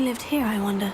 family lived here, I wonder?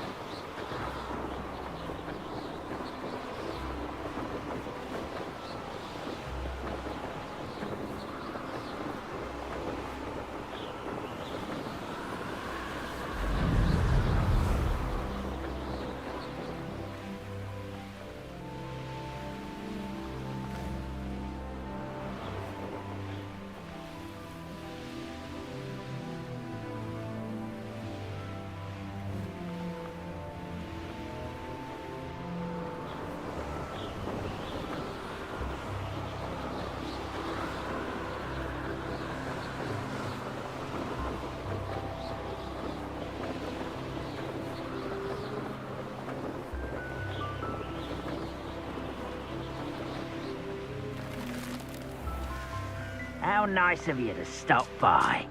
How nice of you to stop by.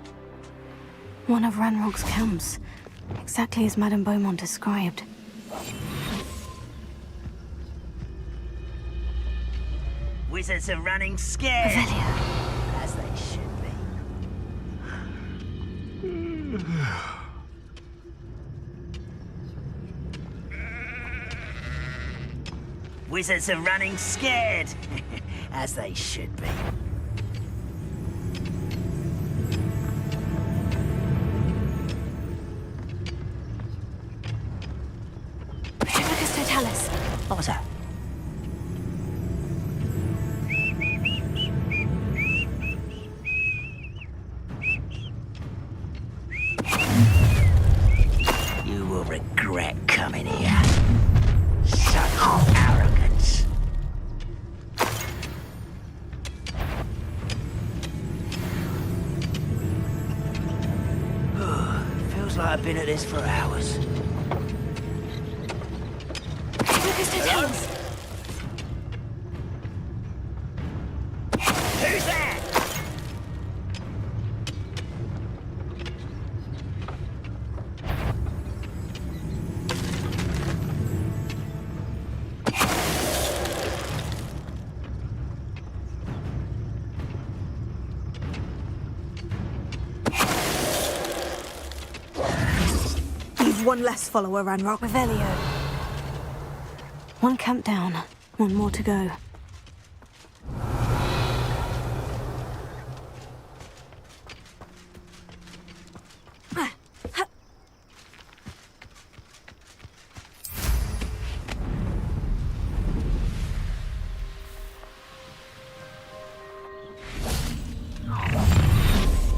One of Ranrock's camps. Exactly as Madame Beaumont described. Wizards are running scared. Revelio. As they should be. Wizards are running scared. As they should be. What was that? You will regret coming here. Such arrogance. Feels like I've been at this for hours. Hello? Who's there? You've one less follower, Ranrock. Revelio. One camp down, one more to go.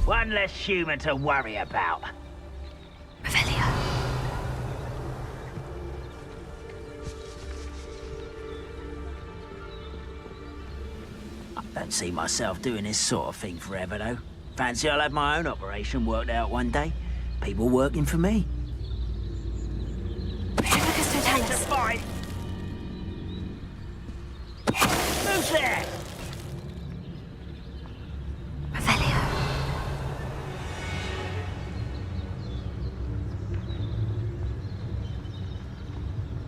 One less human to worry about. Revelio. Don't see myself doing this sort of thing forever, though. Fancy I'll have my own operation worked out one day. People working for me. Who's there? Revelio.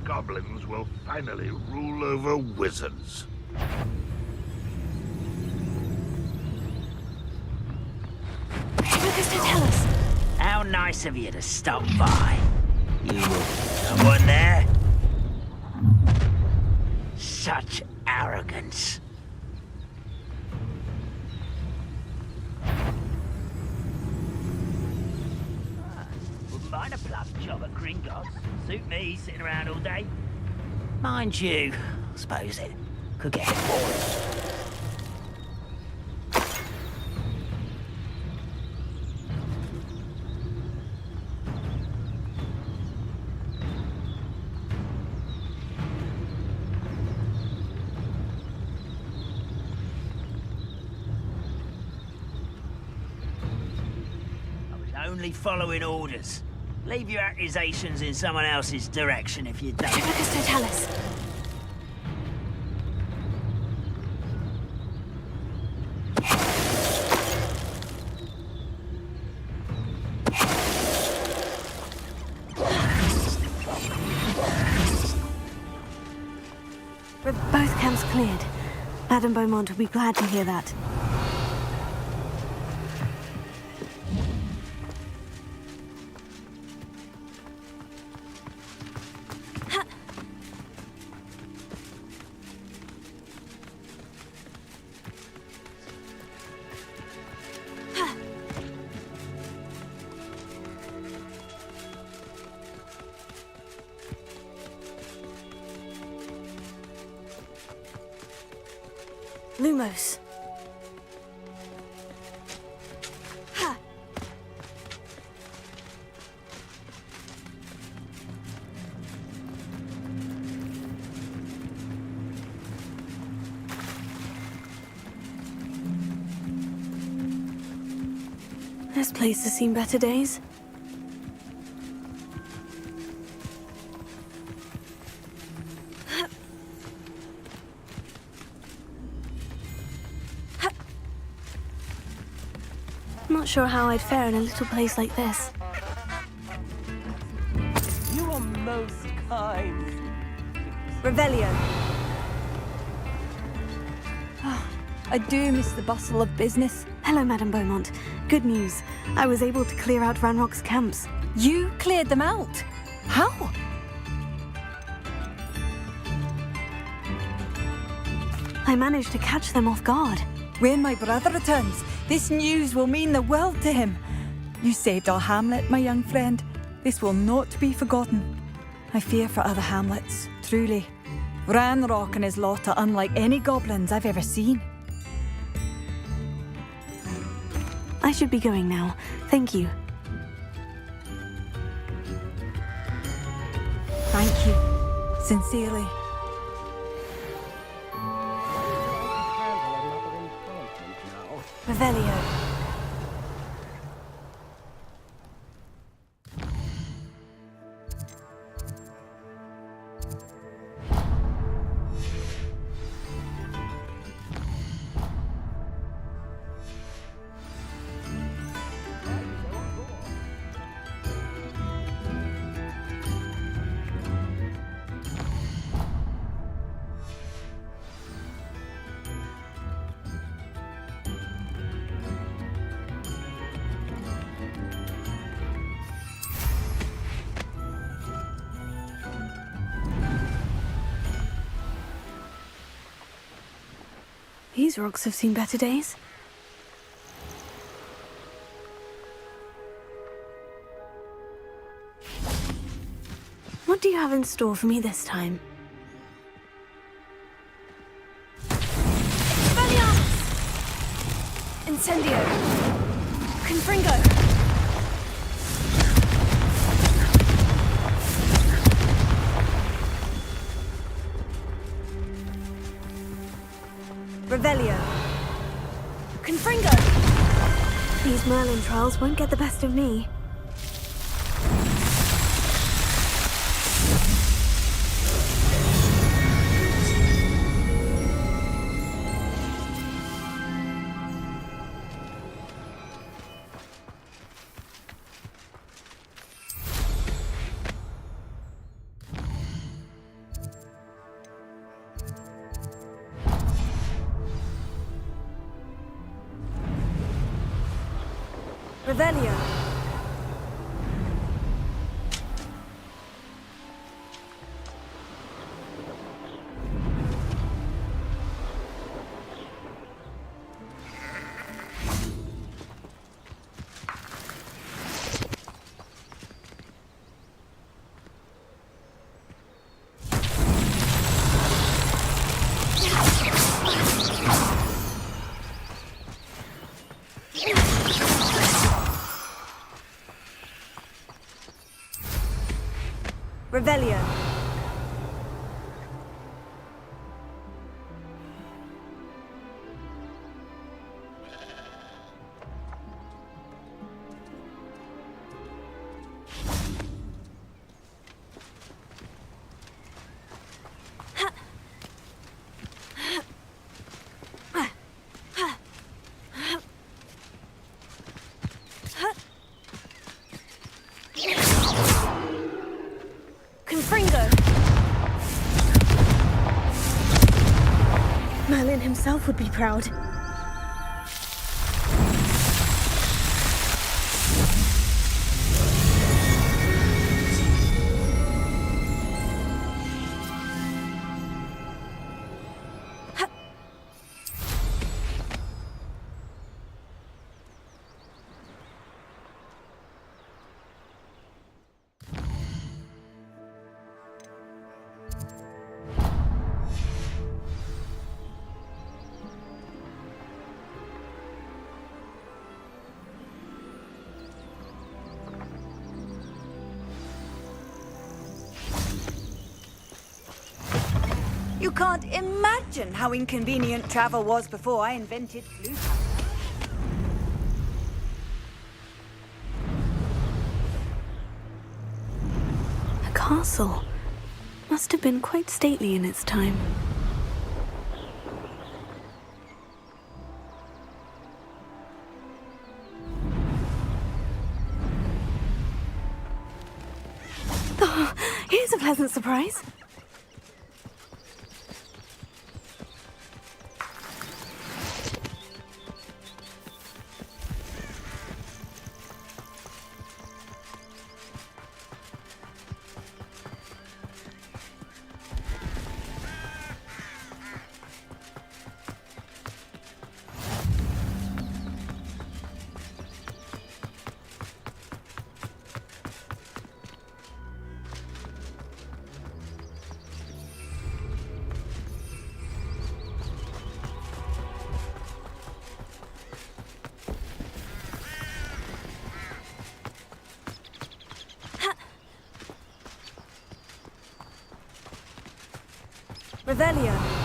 Goblins will finally rule over wizards. How nice of you to stop by. You will... Someone there? Such arrogance. Wouldn't mind a plum job at Gringotts. Suit me, sitting around all day. Mind you, I suppose it could get a bit boring. Only following orders. Leave your accusations in someone else's direction if you don't. Totalis. Both camps cleared. Madame Beaumont will be glad to hear that. Lumos. Ha! This place has seen better days. Not sure how I'd fare in a little place like this. You are most kind. Revelio. I do miss the bustle of business. Hello, Madame Beaumont. Good news. I was able to clear out Ranrock's camps. You cleared them out? How? I managed to catch them off guard. When my brother returns, this news will mean the world to him. You saved our hamlet, my young friend. This will not be forgotten. I fear for other hamlets, truly. Ranrock and his lot are unlike any goblins I've ever seen. I should be going now. Thank you. Thank you. Sincerely. Revelio. These rocks have seen better days. What do you have in store for me this time? Expelliarmus! Incendio! Confringo! Revelio! Confringo! These Merlin trials won't get the best of me. Revelio! Revelio! Merlin himself would be proud. You can't imagine how inconvenient travel was before I invented flu. A castle. Must have been quite stately in its time. Oh, here's a pleasant surprise. Revelio.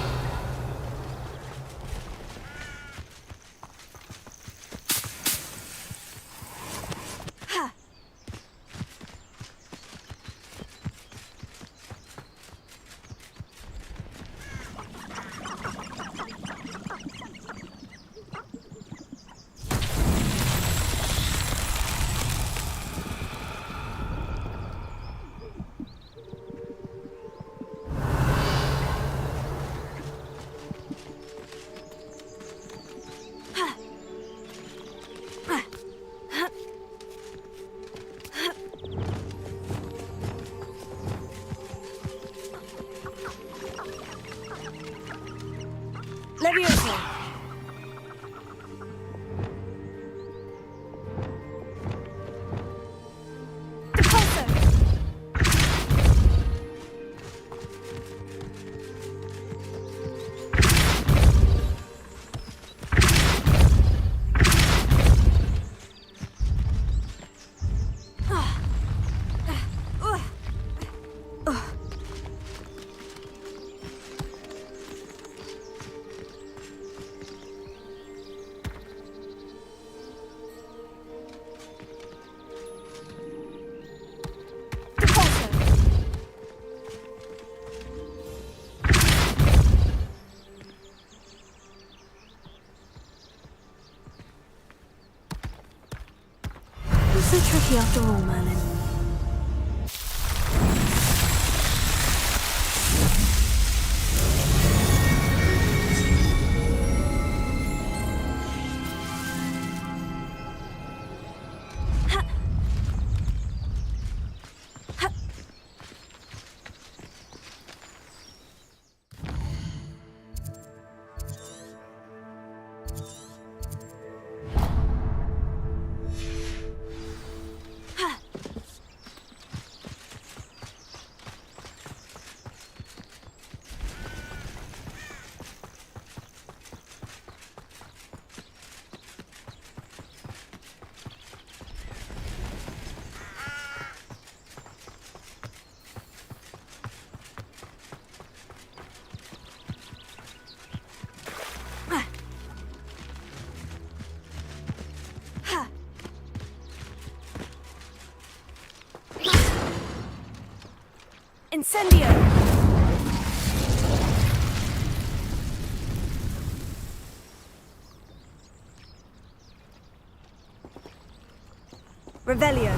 Leviosa. So tricky after all, Merlin. Incendio! Revelio.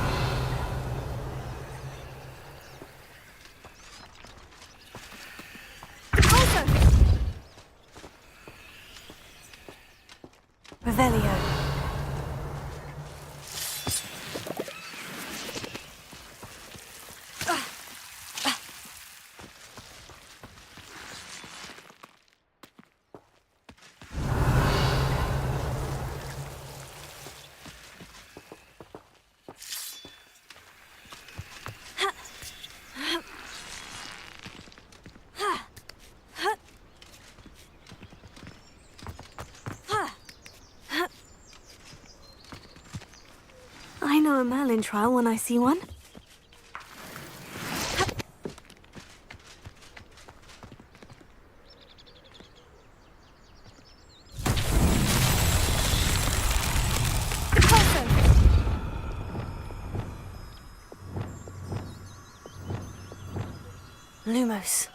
Revelio. I know a Merlin trial when I see one. Lumos.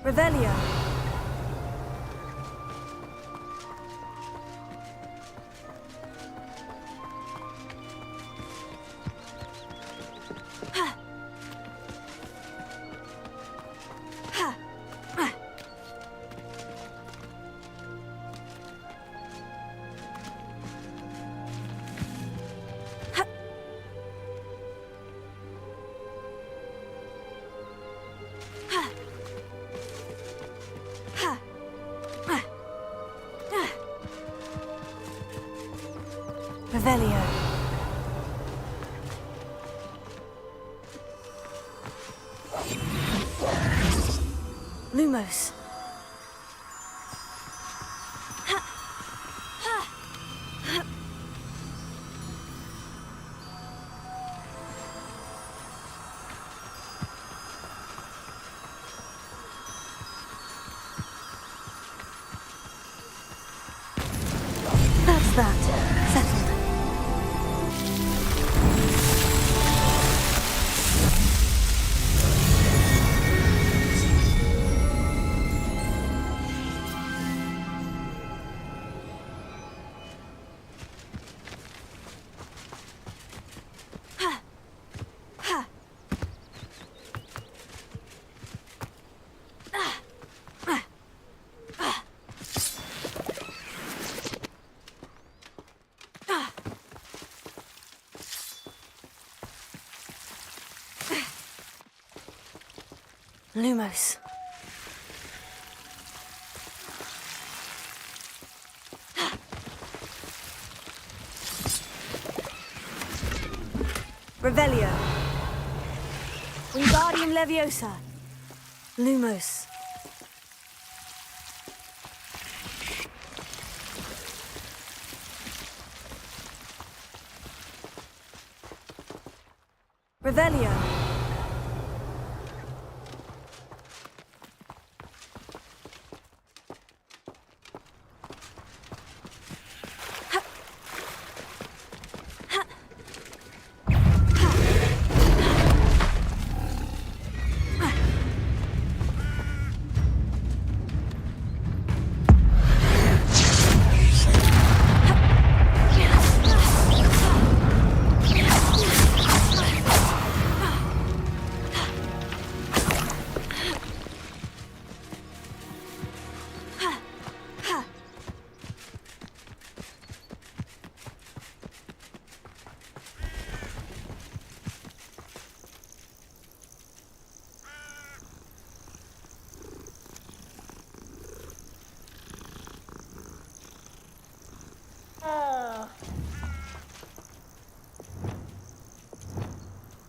Revelio. Revelio. Lumos. That's that. Settled. Lumos. Revelio. Wingardium Leviosa. Lumos. Revelio.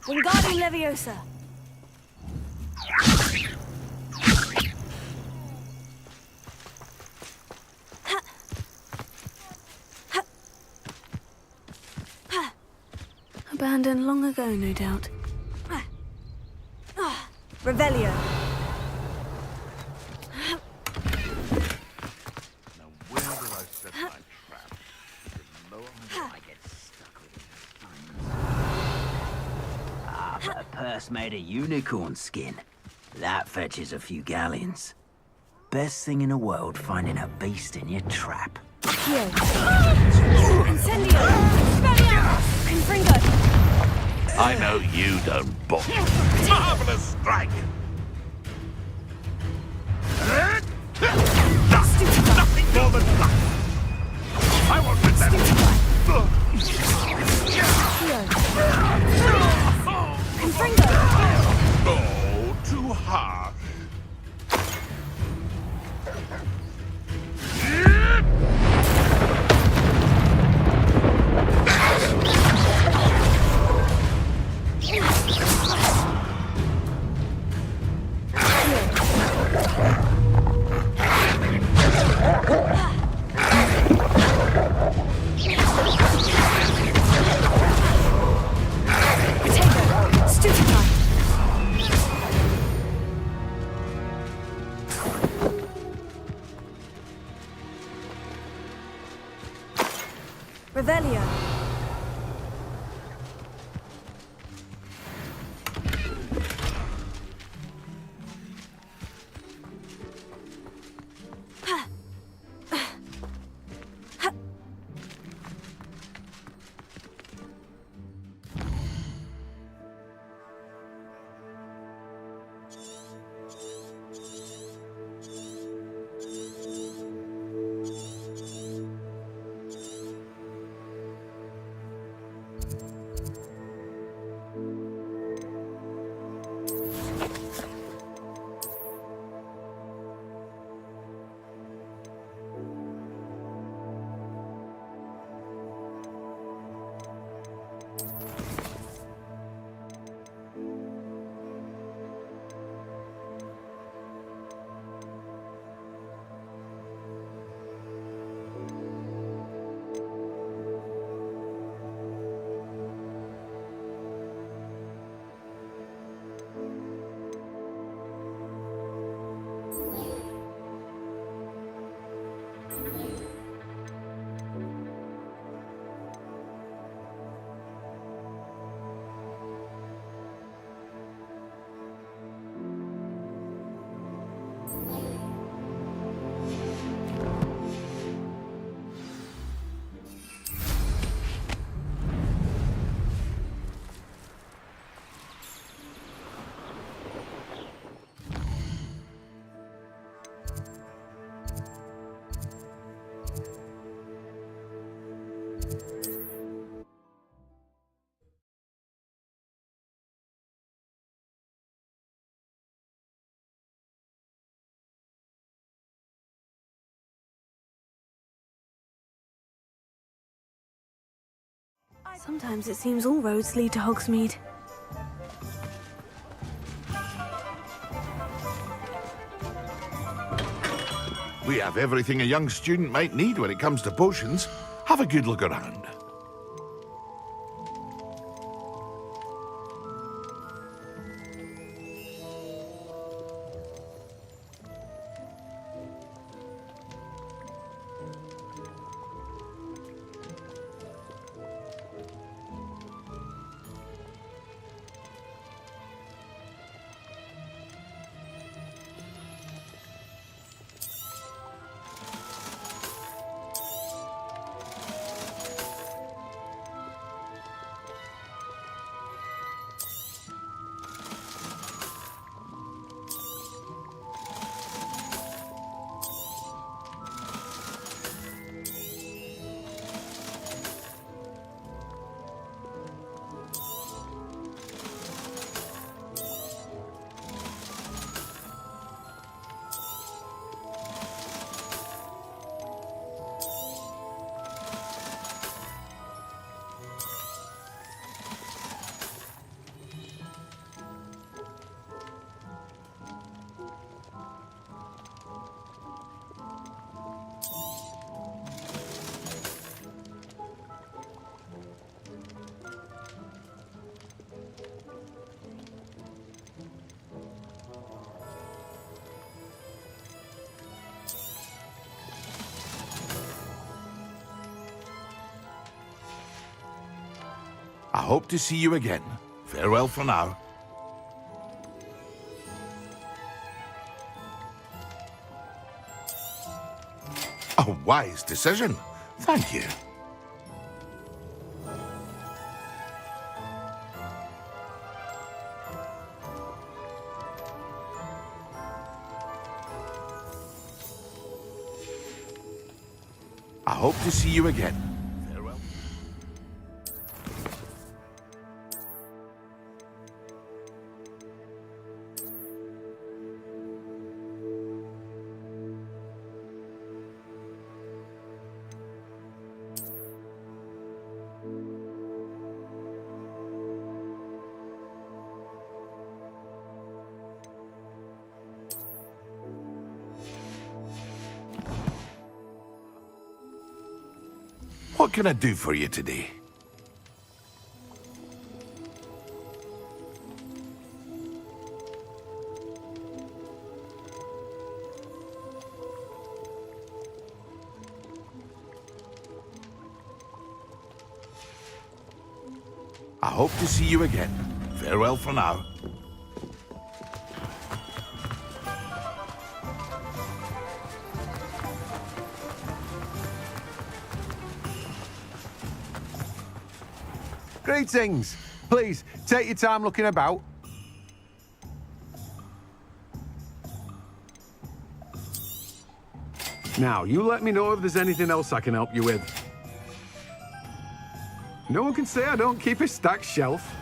Wingardium Leviosa. Abandoned long ago, no doubt. Revelio. Now where did I set my trap? Lower I get stuck with it. But a purse made of unicorn skin. That fetches a few galleons. Best thing in the world, finding a beast in your trap. Here. Incendio. Confringo. I know you don't balk. Marvelous strike! Nothing more than luck! I won't let that... Confringo. Oh, too harsh. Revelio. Sometimes it seems all roads lead to Hogsmeade. We have everything a young student might need when it comes to potions. Have a good look around. I hope to see you again. Farewell for now. A wise decision. Thank you. I hope to see you again. Farewell. What can I do for you today? I hope to see you again. Farewell for now. Greetings. Please, take your time looking about. Now, you let me know if there's anything else I can help you with. No one can say I don't keep a stacked shelf.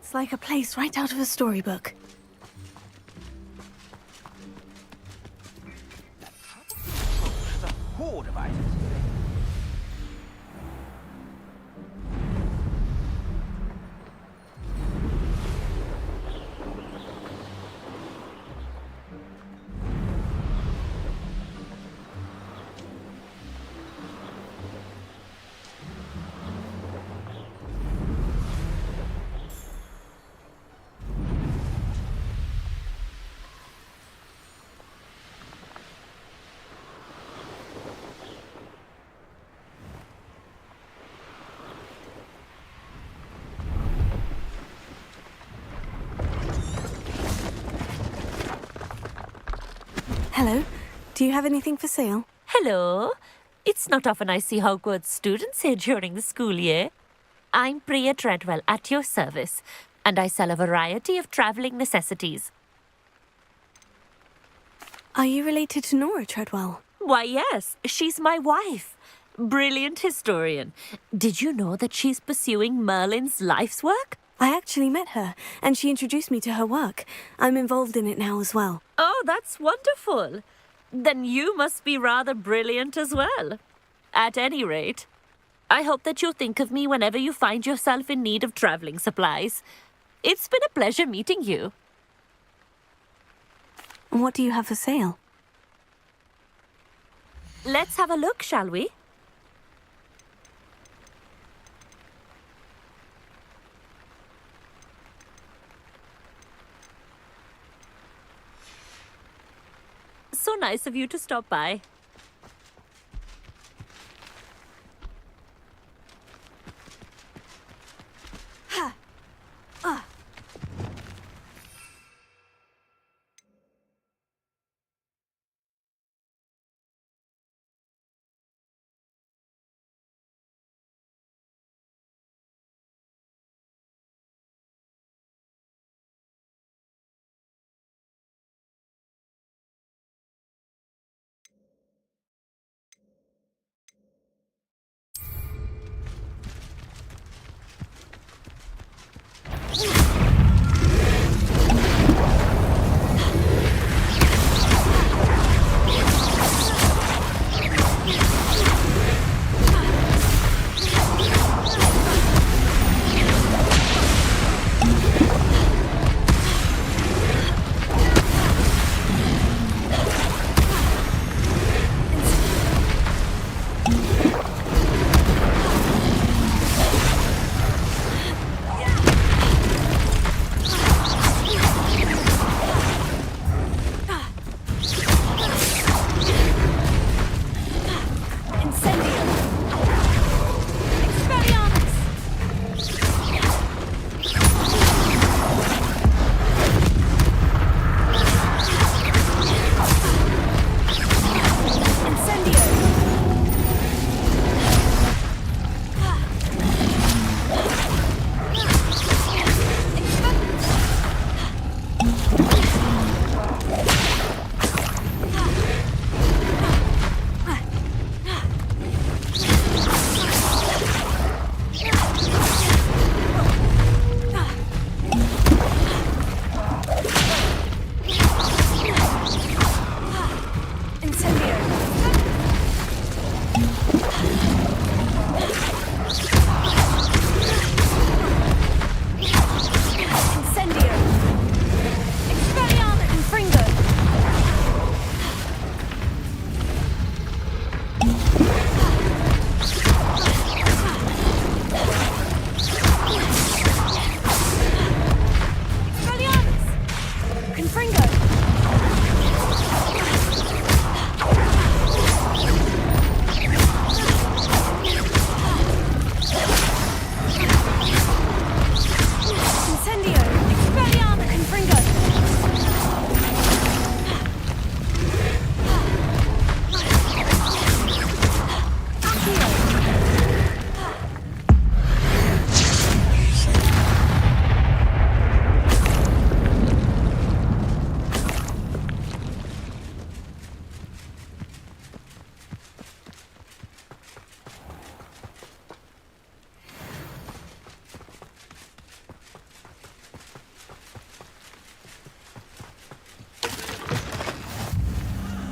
It's like a place right out of a storybook. There's a horde of items. Hello. Do you have anything for sale? Hello. It's not often I see Hogwarts students here during the school year. I'm Priya Treadwell at your service, and I sell a variety of travelling necessities. Are you related to Nora Treadwell? Why, yes, she's my wife. Brilliant historian. Did you know that she's pursuing Merlin's life's work? I actually met her, and she introduced me to her work. I'm involved in it now as well. Oh, that's wonderful. Then you must be rather brilliant as well. At any rate, I hope that you'll think of me whenever you find yourself in need of travelling supplies. It's been a pleasure meeting you. And what do you have for sale? Let's have a look, shall we? So nice of you to stop by.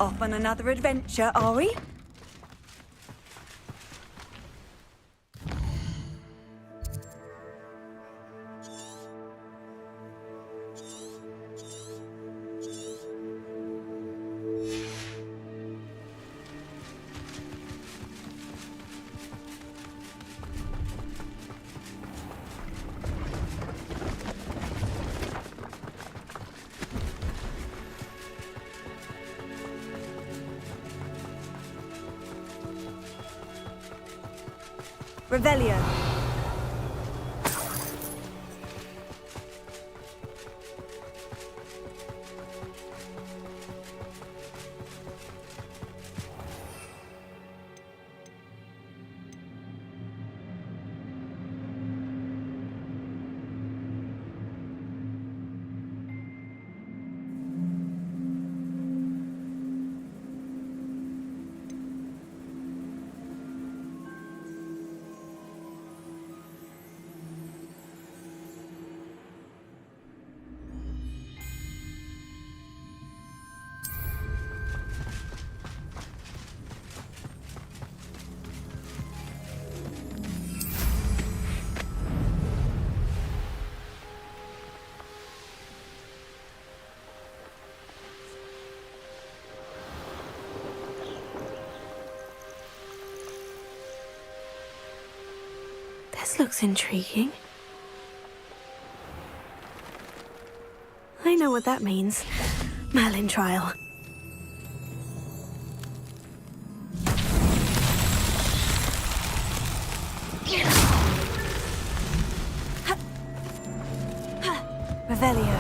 Off on another adventure, are we? Revelio. This looks intriguing. I know what that means. Merlin trial. Revelio.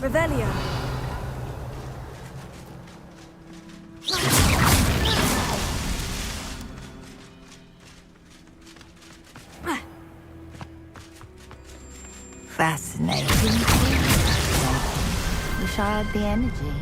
Revelio. Fascinating. Wish I had the energy.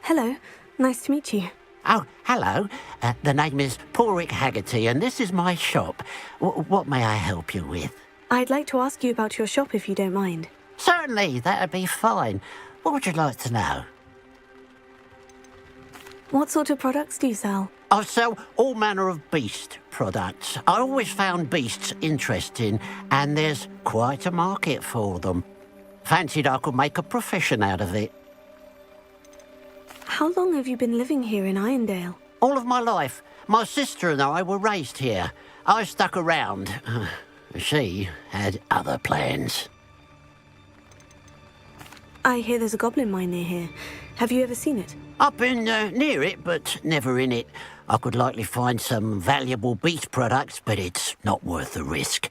Hello. Nice to meet you. Oh, hello. The name is Porrick Haggerty, and this is my shop. What may I help you with? I'd like to ask you about your shop if you don't mind. Certainly, that'd be fine. What would you like to know? What sort of products do you sell? I sell all manner of beast products. I always found beasts interesting, and there's quite a market for them. Fancied I could make a profession out of it. How long have you been living here in Irondale? All of my life. My sister and I were raised here. I stuck around. She had other plans. I hear there's a goblin mine near here. Have you ever seen it? I've been near it, but never in it. I could likely find some valuable beast products, but it's not worth the risk.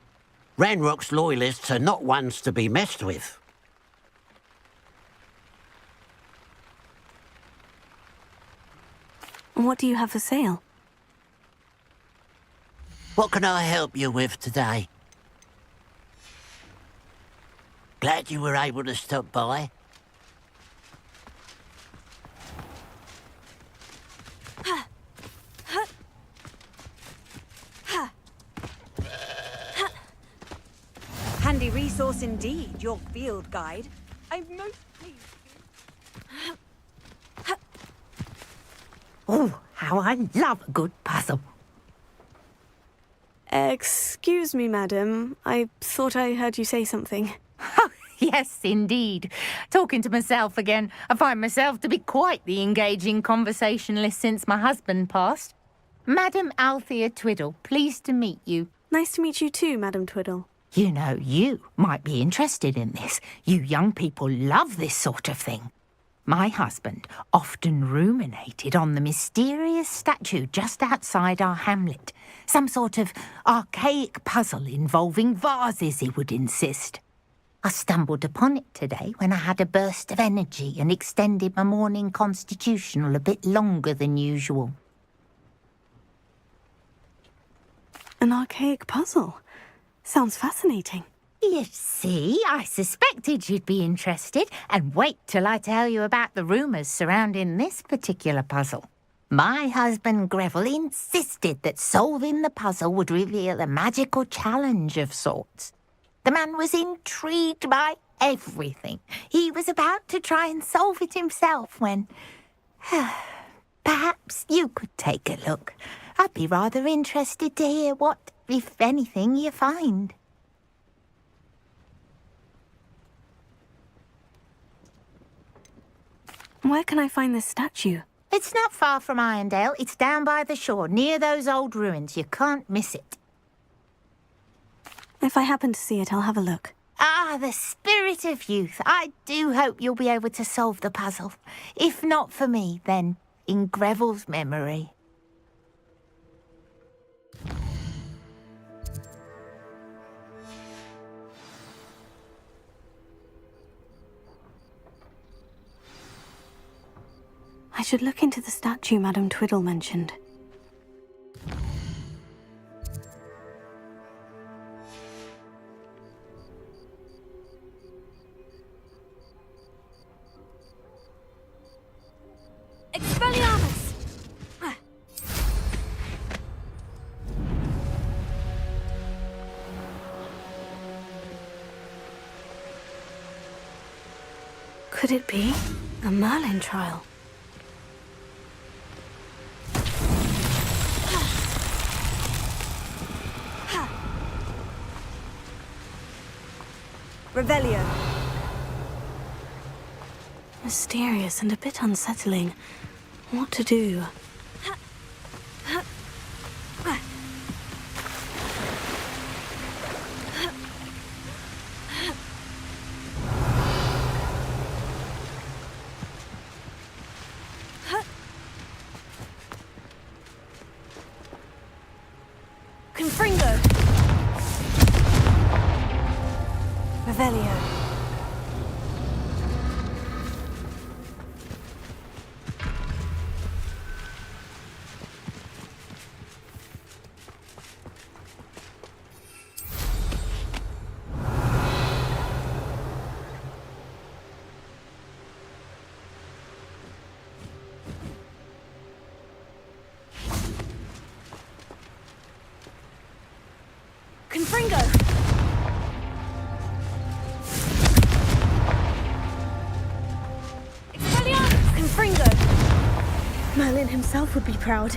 Ranrock's loyalists are not ones to be messed with. What do you have for sale? What can I help you with today? Glad you were able to stop by. Handy resource indeed, your field guide. I'm most pleased. Oh, how I love a good puzzle. Excuse me, madam. I thought I heard you say something. Yes, indeed. Talking to myself again. I find myself to be quite the engaging conversationalist since my husband passed. Madam Althea Twiddle, pleased to meet you. Nice to meet you too, Madam Twiddle. You know, you might be interested in this. You young people love this sort of thing. My husband often ruminated on the mysterious statue just outside our hamlet, Some sort of archaic puzzle involving vases, he would insist. I stumbled upon it today when I had a burst of energy and extended my morning constitutional a bit longer than usual. An archaic puzzle. Sounds fascinating. You see, I suspected you'd be interested, and wait till I tell you about the rumours surrounding this particular puzzle. My husband Greville insisted that solving the puzzle would reveal a magical challenge of sorts. The man was intrigued by everything. He was about to try and solve it himself when... Perhaps you could take a look. I'd be rather interested to hear what, if anything, you find. Where can I find this statue? It's not far from Irondale. It's down by the shore, near those old ruins. You can't miss it. If I happen to see it, I'll have a look. Ah, the spirit of youth. I do hope you'll be able to solve the puzzle. If not for me, then in Greville's memory. I should look into the statue Madame Twiddle mentioned. Expelliarmus! Could it be a Merlin trial? Revelio. Mysterious and a bit unsettling. What to do? Confringo. Revelio. Confringo! Expelliarmus! Confringo! Merlin himself would be proud.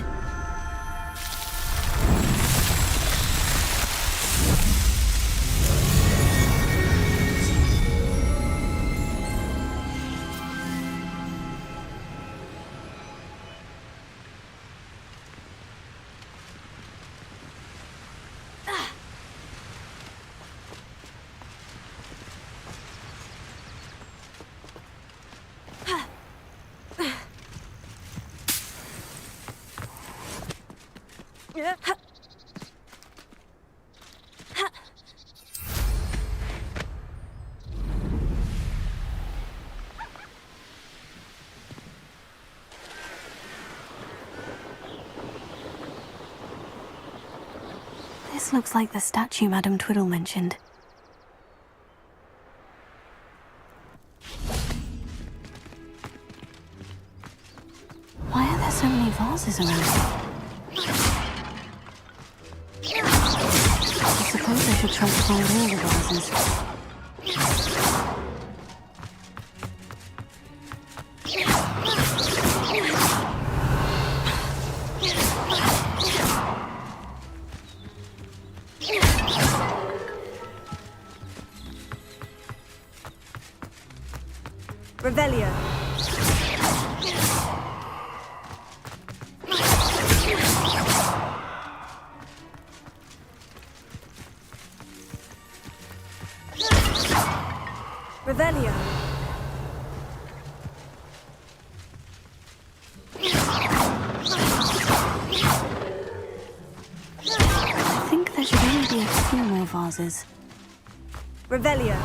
This looks like the statue Madame Twiddle mentioned. Why are there so many vases around? I suppose I should try to find all the vases. Revelio. Revelio. vases. Revelio.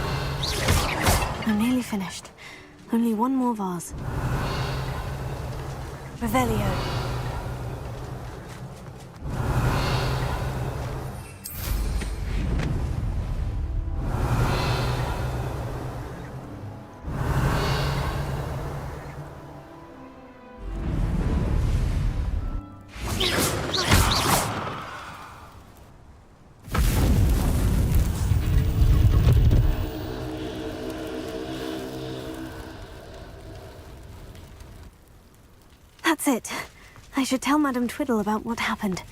I'm nearly finished. Only one more vase. Revelio. That's it. I should tell Madame Twiddle about what happened.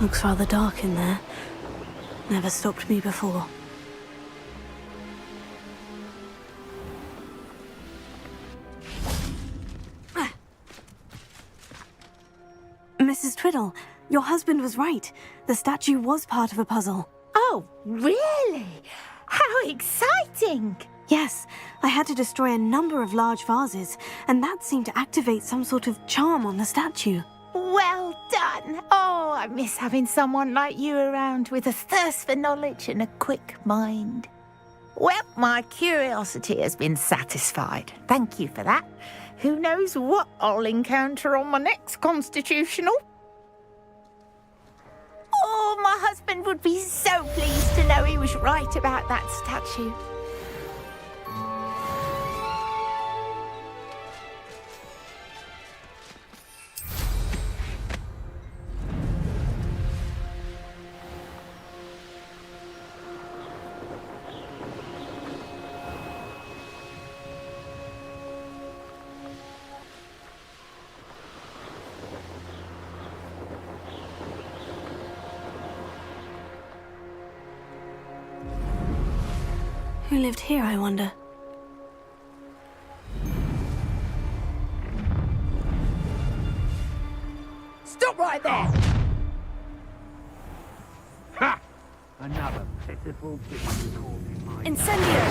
Looks rather dark in there. Never stopped me before. Mrs. Twiddle, your husband was right. The statue was part of a puzzle. Oh, really? How exciting! Yes, I had to destroy a number of large vases, and that seemed to activate some sort of charm on the statue. Well done! Oh, I miss having someone like you around with a thirst for knowledge and a quick mind. Well, my curiosity has been satisfied. Thank you for that. Who knows what I'll encounter on my next constitutional? Oh, my husband would be so pleased to know he was right about that statue. Who lived here, I wonder? Stop right there! Ha! Another pitiful bit of cork. Incendio.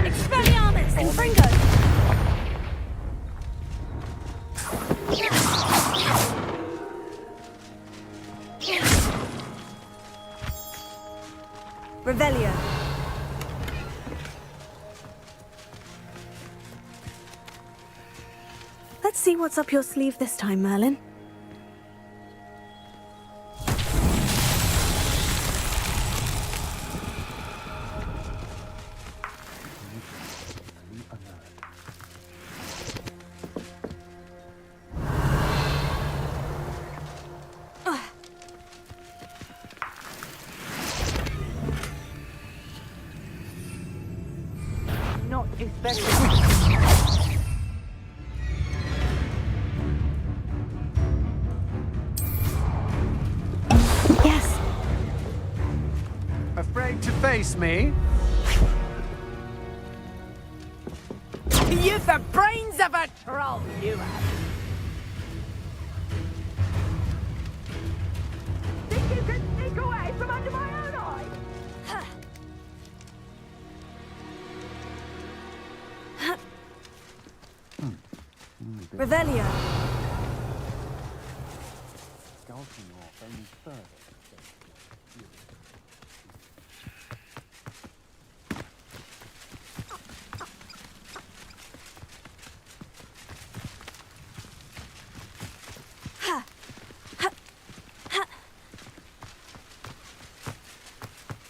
Expelliarmus. Infringo. Revelio. Let's see what's up your sleeve this time, Merlin. Not expecting. Yes. Afraid to face me? You've the brains of a troll, you have. Think you can sneak away from under my own eye? Revelio.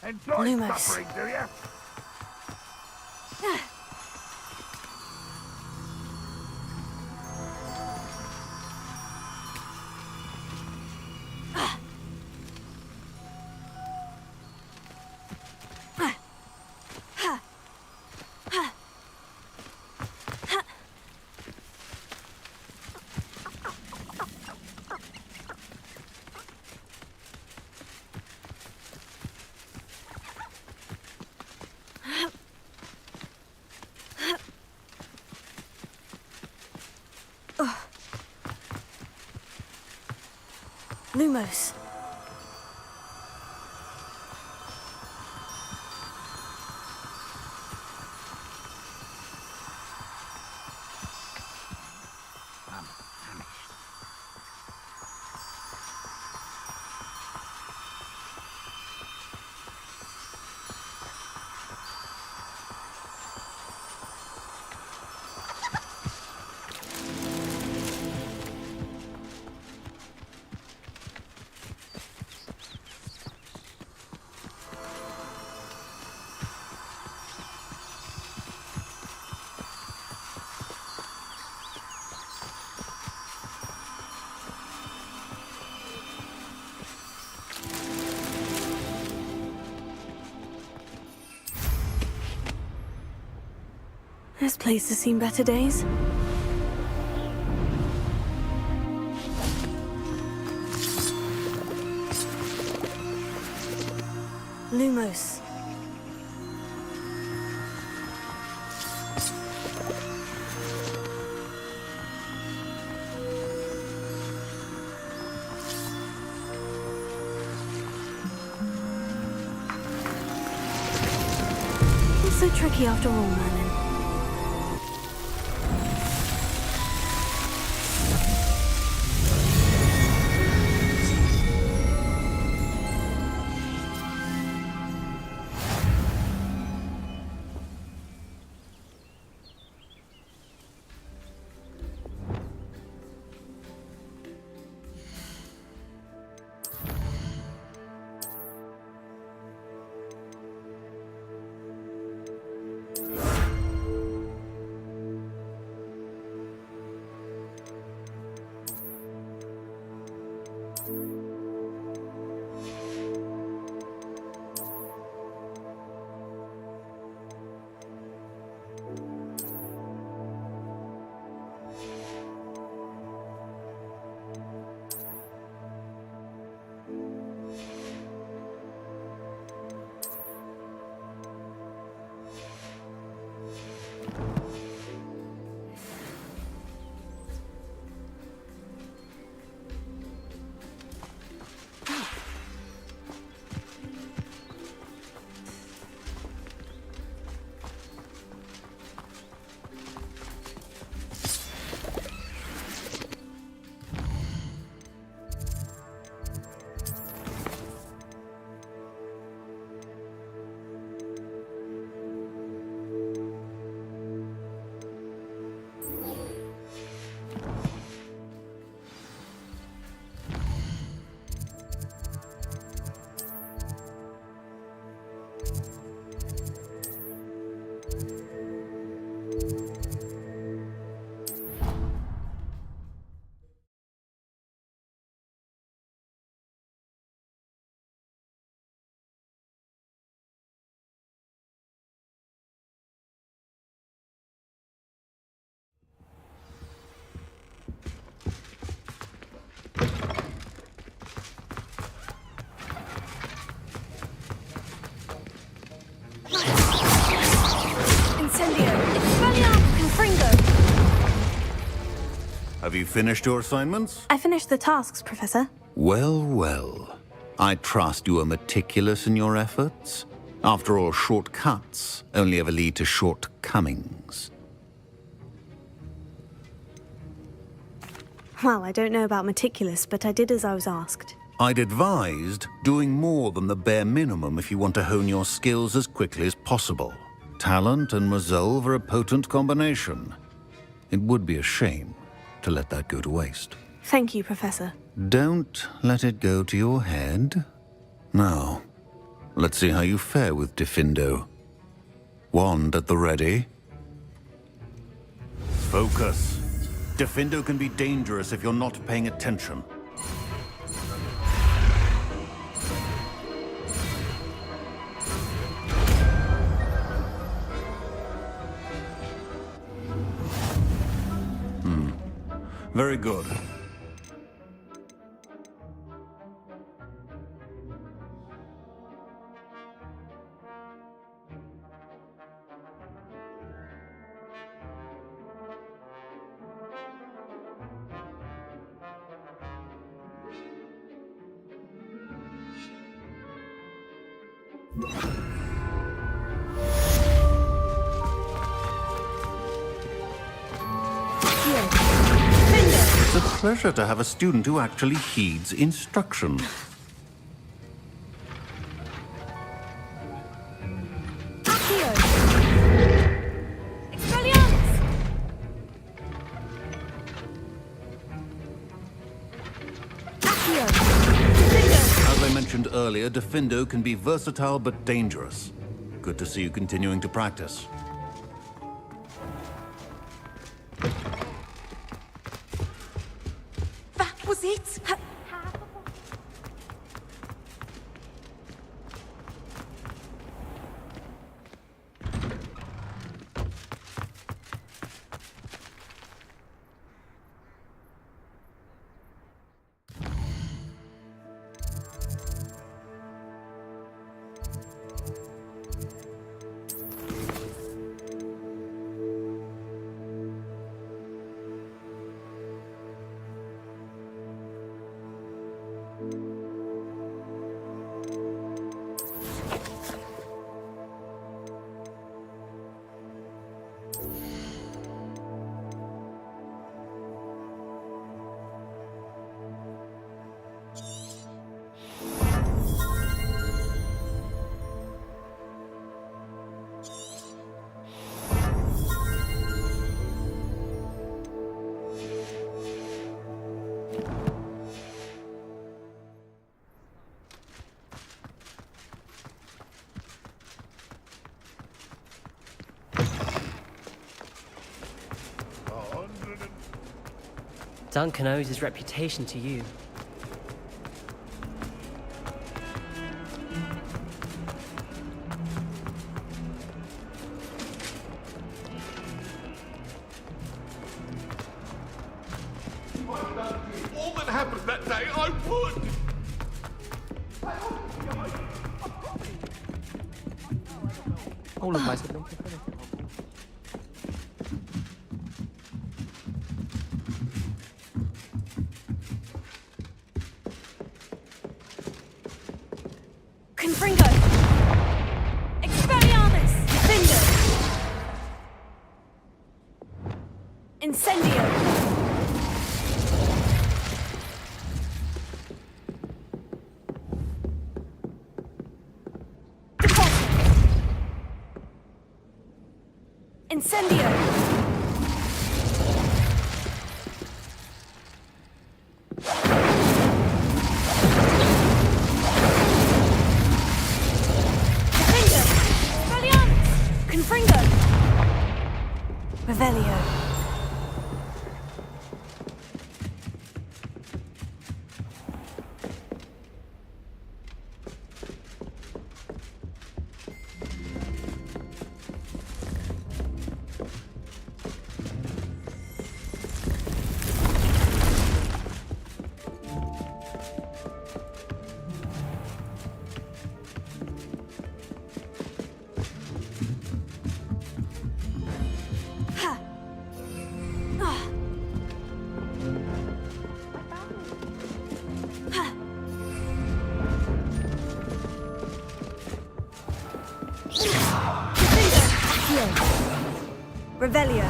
Enjoy Lumos. suffering, do you? Lumos. This place has seen better days. Lumos. Not so tricky after all, Merlin. Have you finished your assignments? I finished the tasks, Professor. Well, well. I trust you are meticulous in your efforts. After all, shortcuts only ever lead to shortcomings. Well, I don't know about meticulous, but I did as I was asked. I'd advised doing more than the bare minimum if you want to hone your skills as quickly as possible. Talent and resolve are a potent combination. It would be a shame to let that go to waste. Thank you, Professor. Don't let it go to your head. Now, let's see how you fare with Diffindo. Wand at the ready. Focus. Diffindo can be dangerous if you're not paying attention. Very good. a pleasure to have a student who actually heeds instruction. Accio! Expelliarmus! Accio! Defendo! As I mentioned earlier, Defendo can be versatile but dangerous. Good to see you continuing to practice. That was it! Duncan owes his reputation to you. All that happened that day, I would! All of my Confringo! Expelliarmus! Defendo! Incendio! Incendio! Defendo! Expelliarmus! Confringo! Revelio! Revelio.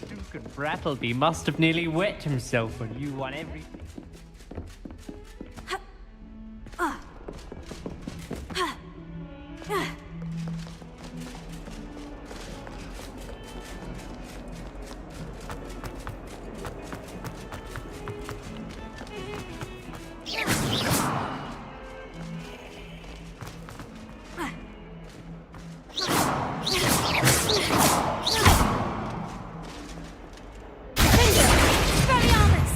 Duke Brattleby must have nearly wet himself when you won every... Expelliarmus!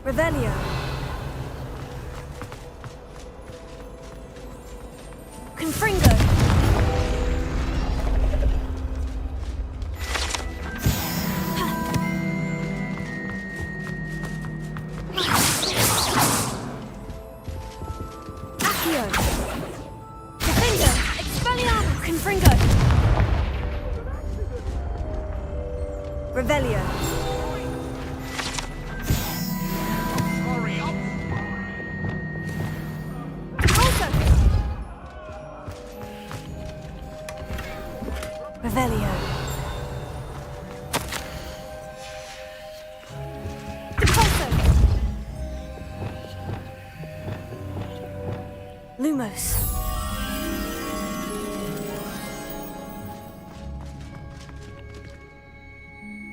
Revelio. Confringo. Accio. Defendo. Expelliarmus. Confringo. Revelio. Revelio. Depulso. Lumos.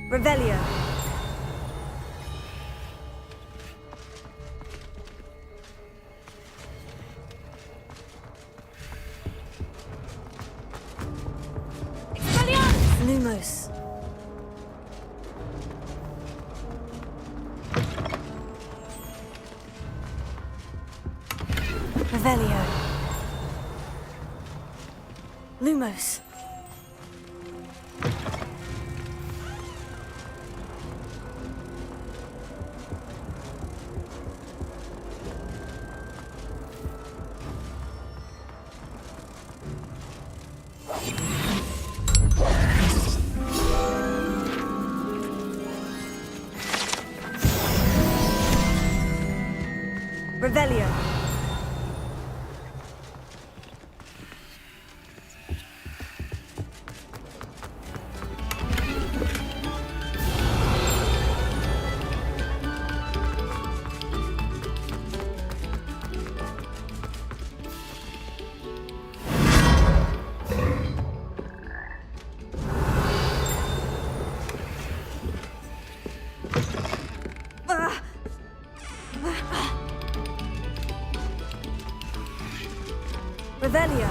Revelio. Lumos. Revelio. Lumos. Revelio. Revelio.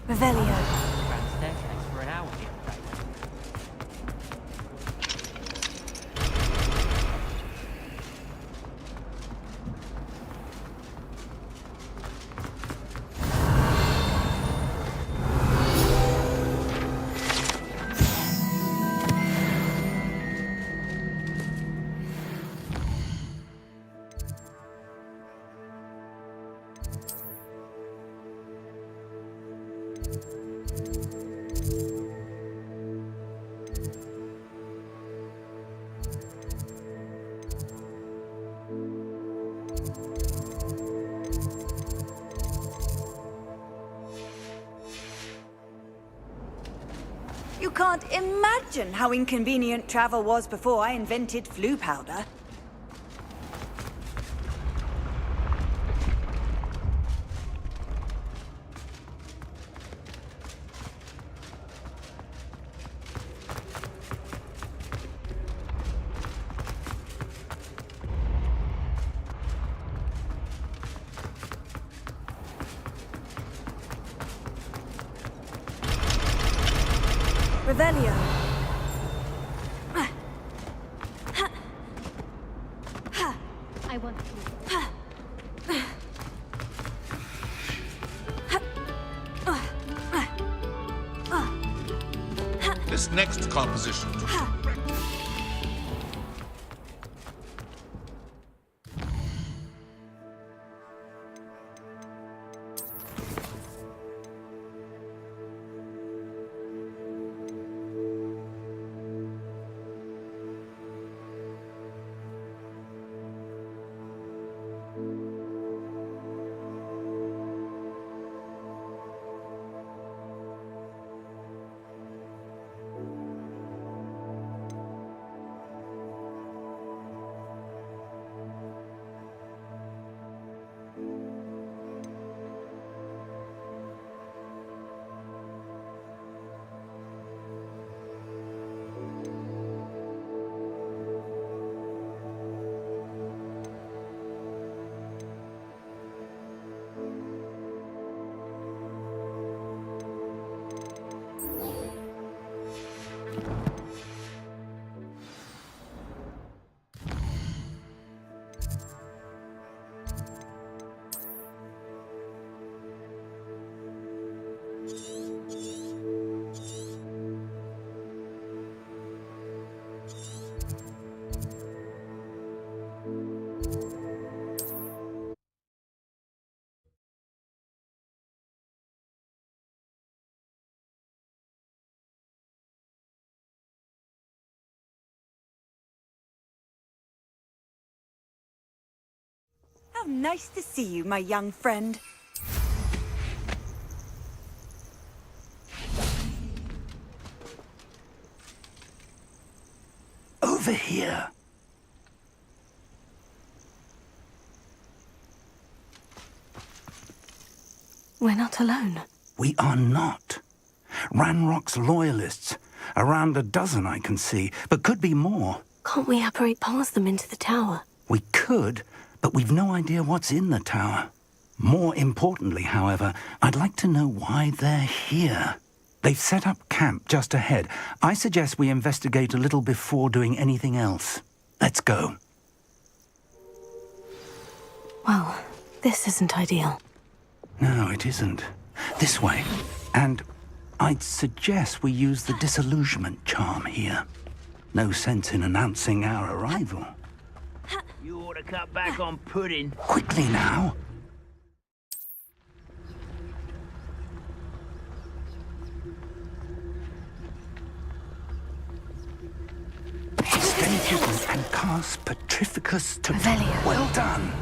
Revelio. Grand staircase for an hour here. You can't imagine how inconvenient travel was before I invented flu powder. Revelio. I want to. This next composition. How nice to see you, my young friend. Over here. We're not alone. We are not. Ranrock's loyalists. Around a dozen I can see, but could be more. Can't we apparate past them into the tower? We could, but we've no idea what's in the tower. More importantly, however, I'd like to know why they're here. They've set up camp just ahead. I suggest we investigate a little before doing anything else. Let's go. Well, this isn't ideal. No, it isn't. This way. And I'd suggest we use the disillusionment charm here. No sense in announcing our arrival. You ought to cut back on pudding. Quickly now. Stay hidden and cast Petrificus to... Revelio. Well done.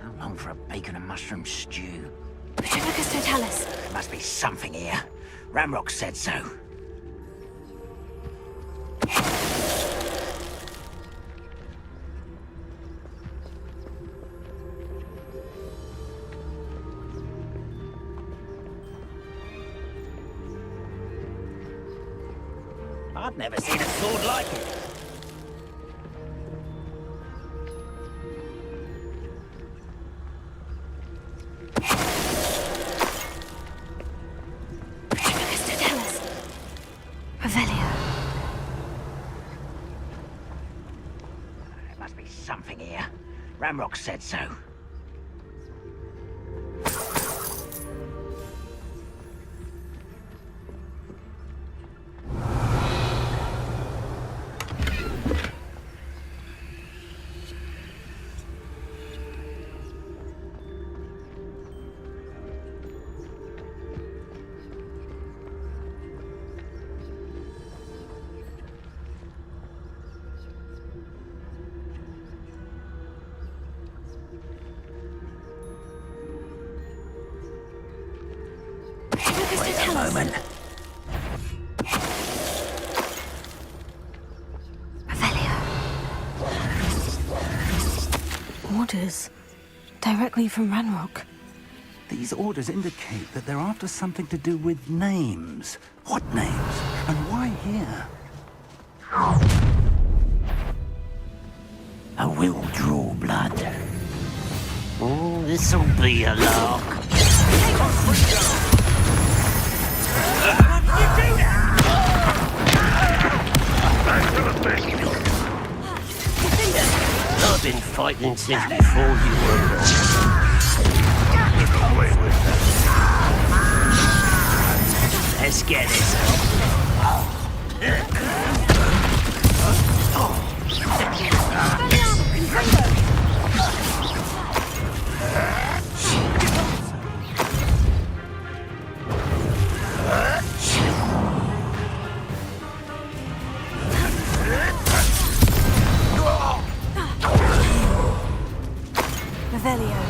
How long for a bacon and mushroom stew? Petrificus totalis. There must be something here. Ramrock said so. I've never seen a sword like it. Petrificus totalis. Revelio. There must be something here. Ramrock said so. Wait a moment. Revelio. Orders. Directly from Ranrock. These orders indicate that they're after something to do with names. What names? And why here? I will draw blood. Oh, this'll be a lark. I've been fighting since before you were born. Let's get this. Revelio.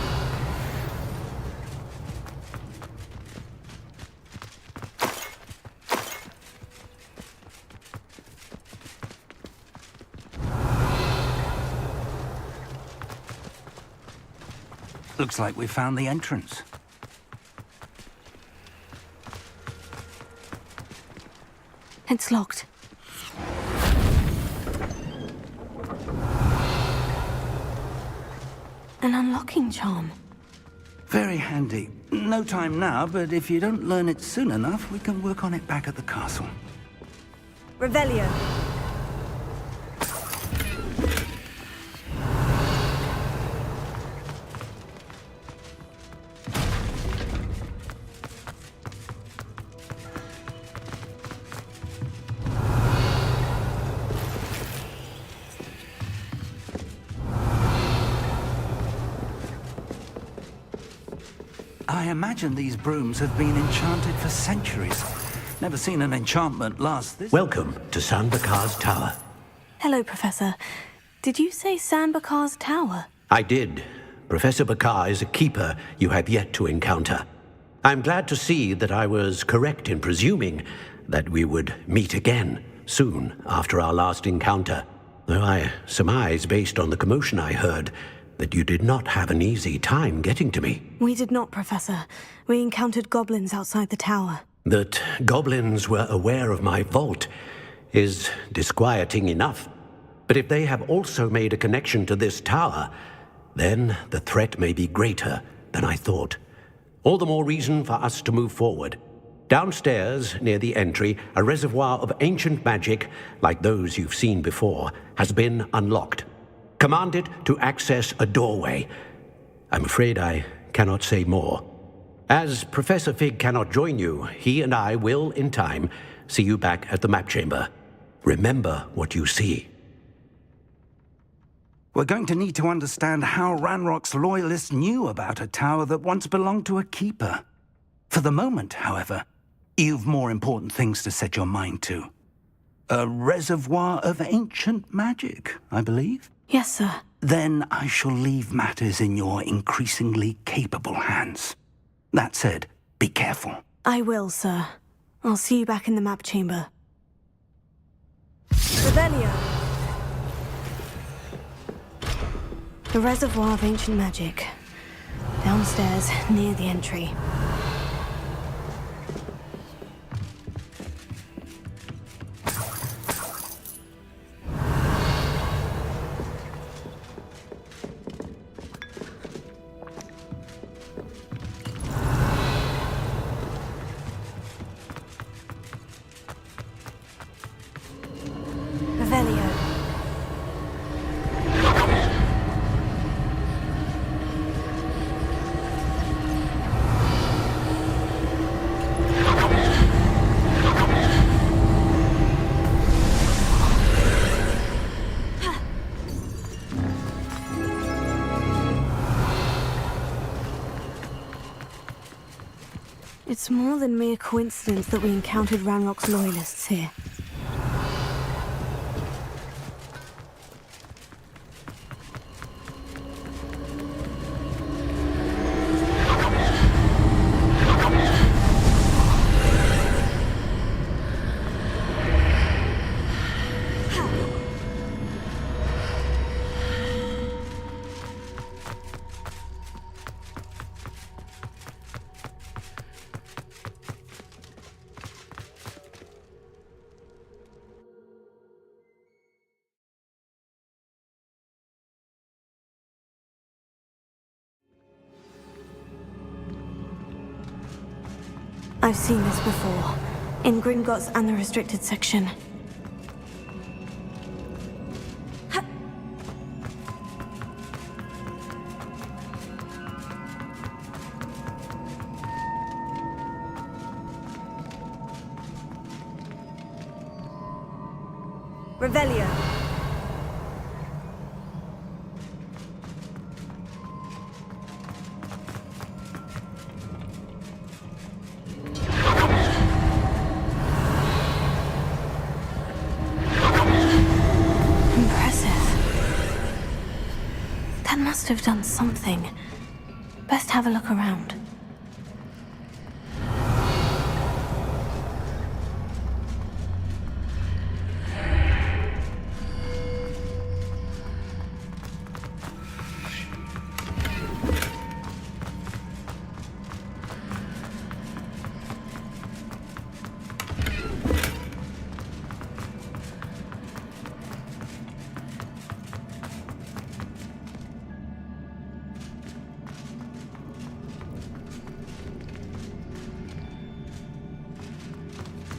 Looks like we found the entrance. It's locked. An unlocking charm. Very handy. No time now, but if you don't learn it soon enough, we can work on it back at the castle. Revelio. I imagine these brooms have been enchanted for centuries. Never seen an enchantment last this... Welcome to San Bakar's Tower. Hello, Professor. Did you say Sanbakar's tower? I did. Professor Bakar is a keeper you have yet to encounter. I'm glad to see that I was correct in presuming that we would meet again soon after our last encounter, though I surmise, based on the commotion I heard, that you did not have an easy time getting to me. We did not, Professor. We encountered goblins outside the tower. That goblins were aware of my vault is disquieting enough. But if they have also made a connection to this tower, then the threat may be greater than I thought. All the more reason for us to move forward. Downstairs, near the entry, a reservoir of ancient magic, like those you've seen before, has been unlocked. Command it to access a doorway. I'm afraid I cannot say more. As Professor Fig cannot join you, he and I will, in time, see you back at the map chamber. Remember what you see. We're going to need to understand how Ranrock's loyalists knew about a tower that once belonged to a keeper. For the moment, however, you've more important things to set your mind to. A reservoir of ancient magic, I believe? Yes, sir. Then I shall leave matters in your increasingly capable hands. That said, be careful. I will, sir. I'll see you back in the map chamber. Revelio! The reservoir of ancient magic. Downstairs, near the entry. Revelio. It's more than mere coincidence that we encountered Ranrock's loyalists here. I've seen this before, in Gringotts and the restricted section. Revelio. Must have done something. Best have a look around.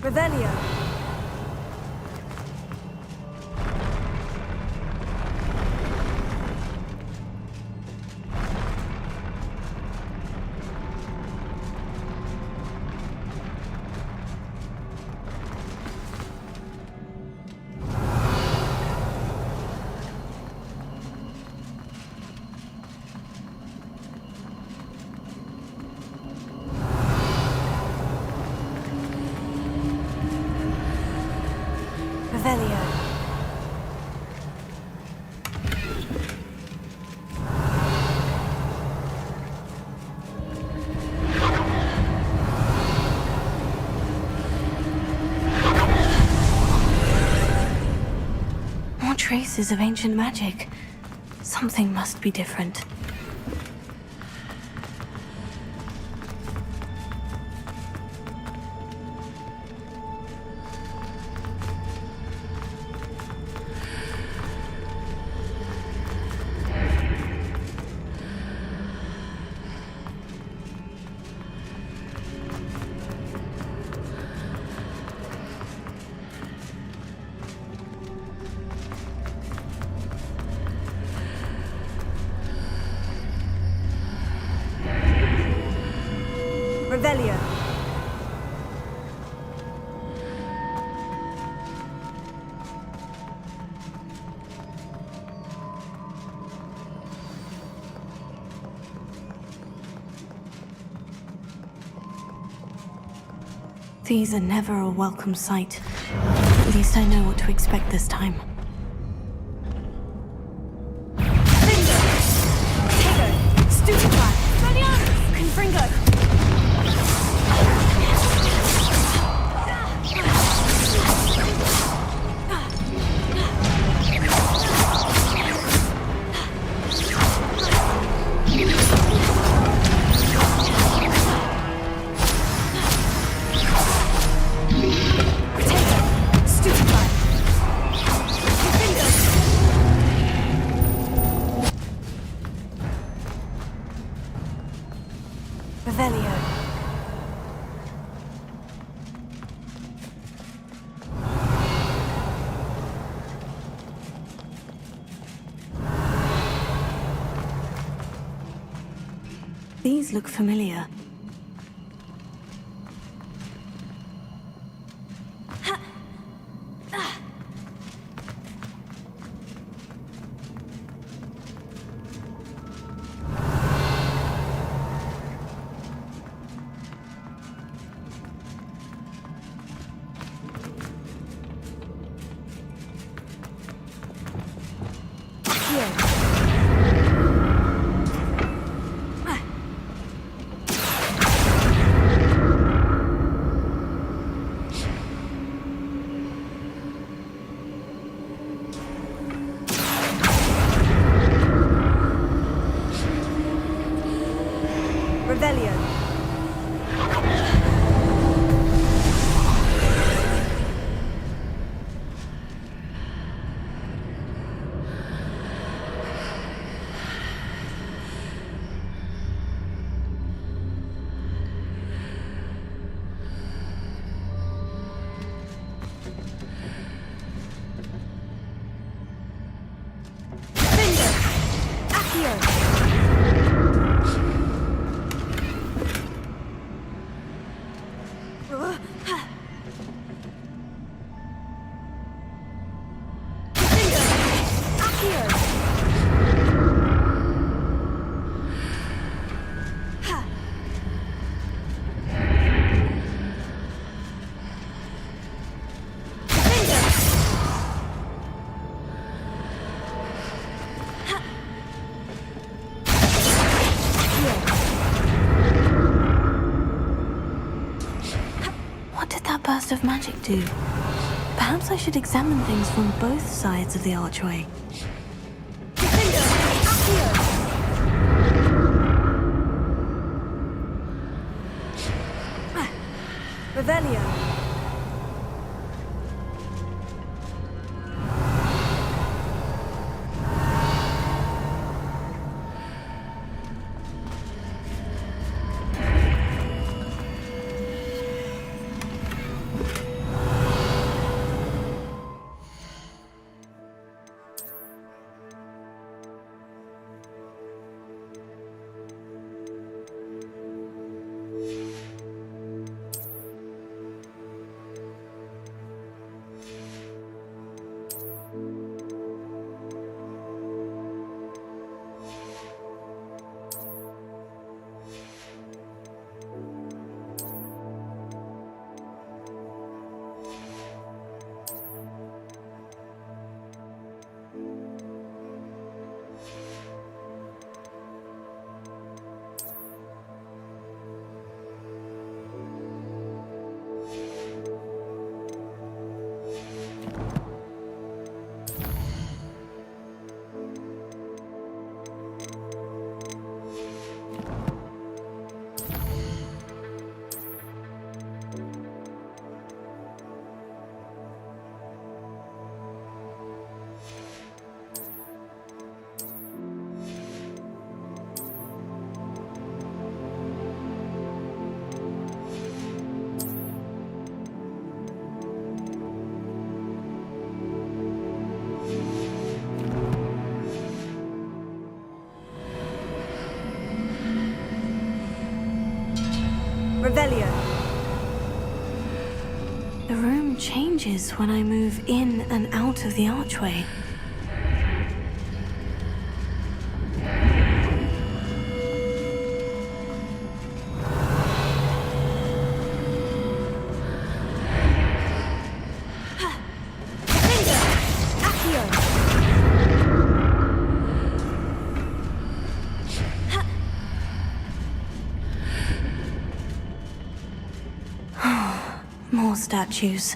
Revelio. traces of ancient magic. Something must be different. Revelio. These are never a welcome sight. At least I know what to expect this time. Revelio. These look familiar. Revelio. What did that burst of magic do? Perhaps I should examine things from both sides of the archway. Revelio. Revelio. The room changes when I move in and out of the archway. More statues.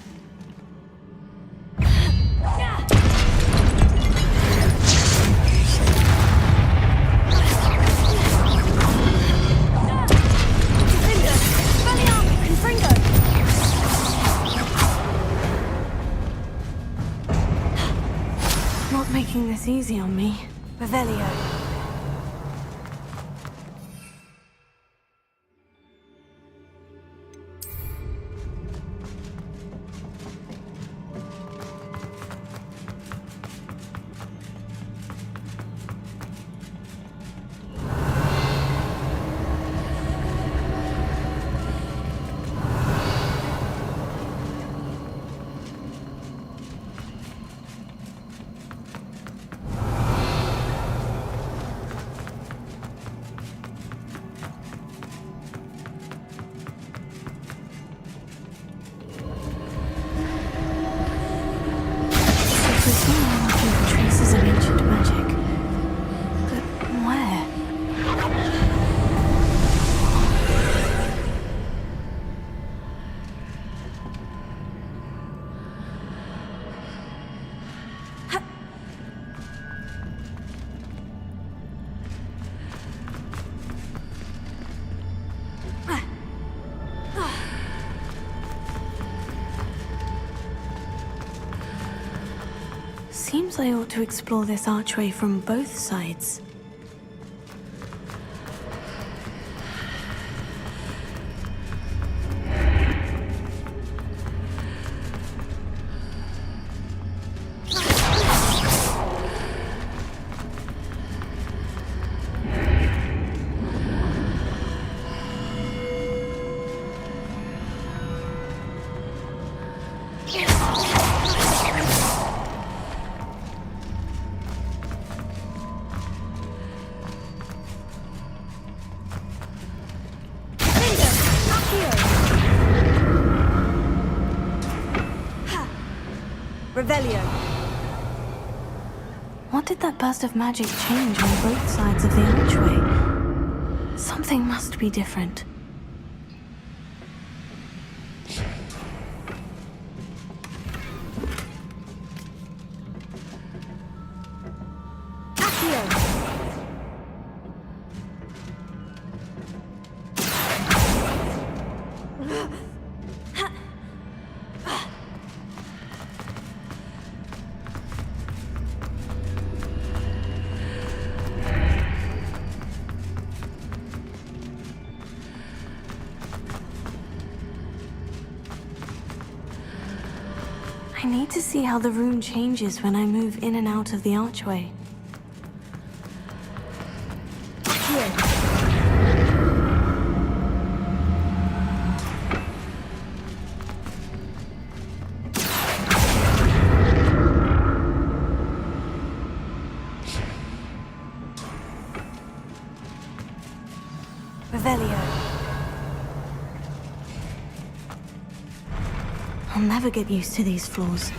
Not making this easy on me. Revelio. Traces of ancient magic. But where? Seems I ought to explore this archway from both sides. Revelio. What did that burst of magic change on both sides of the archway? Something must be different. I need to see how the room changes when I move in and out of the archway. Revelio. I'll never get used to these floors.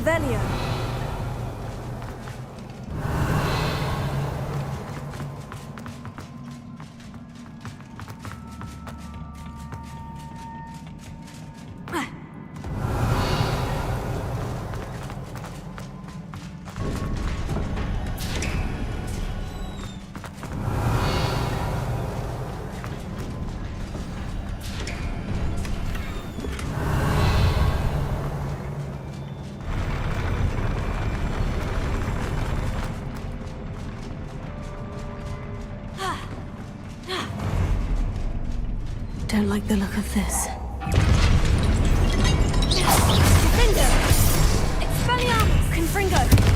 Revelio. Don't like the look of this. Defender! Expelliarmus! Confringo!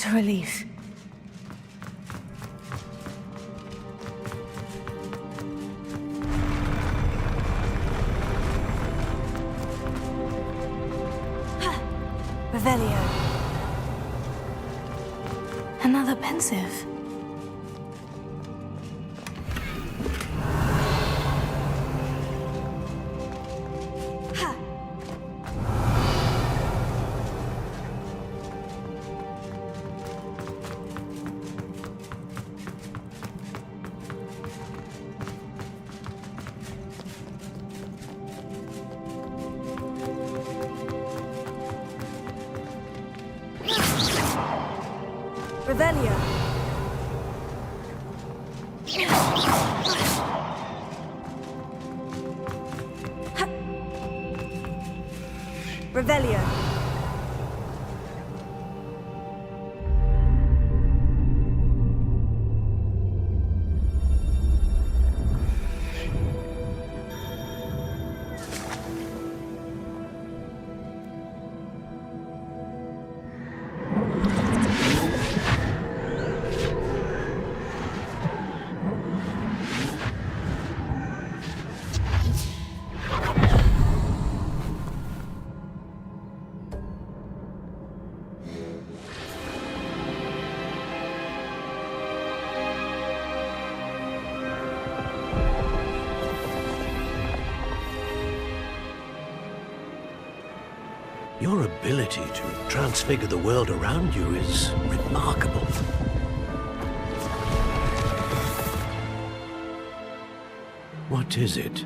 a relief. Revelio. Another pensive. Revelio. Revelio. Your ability to transfigure the world around you is remarkable. What is it?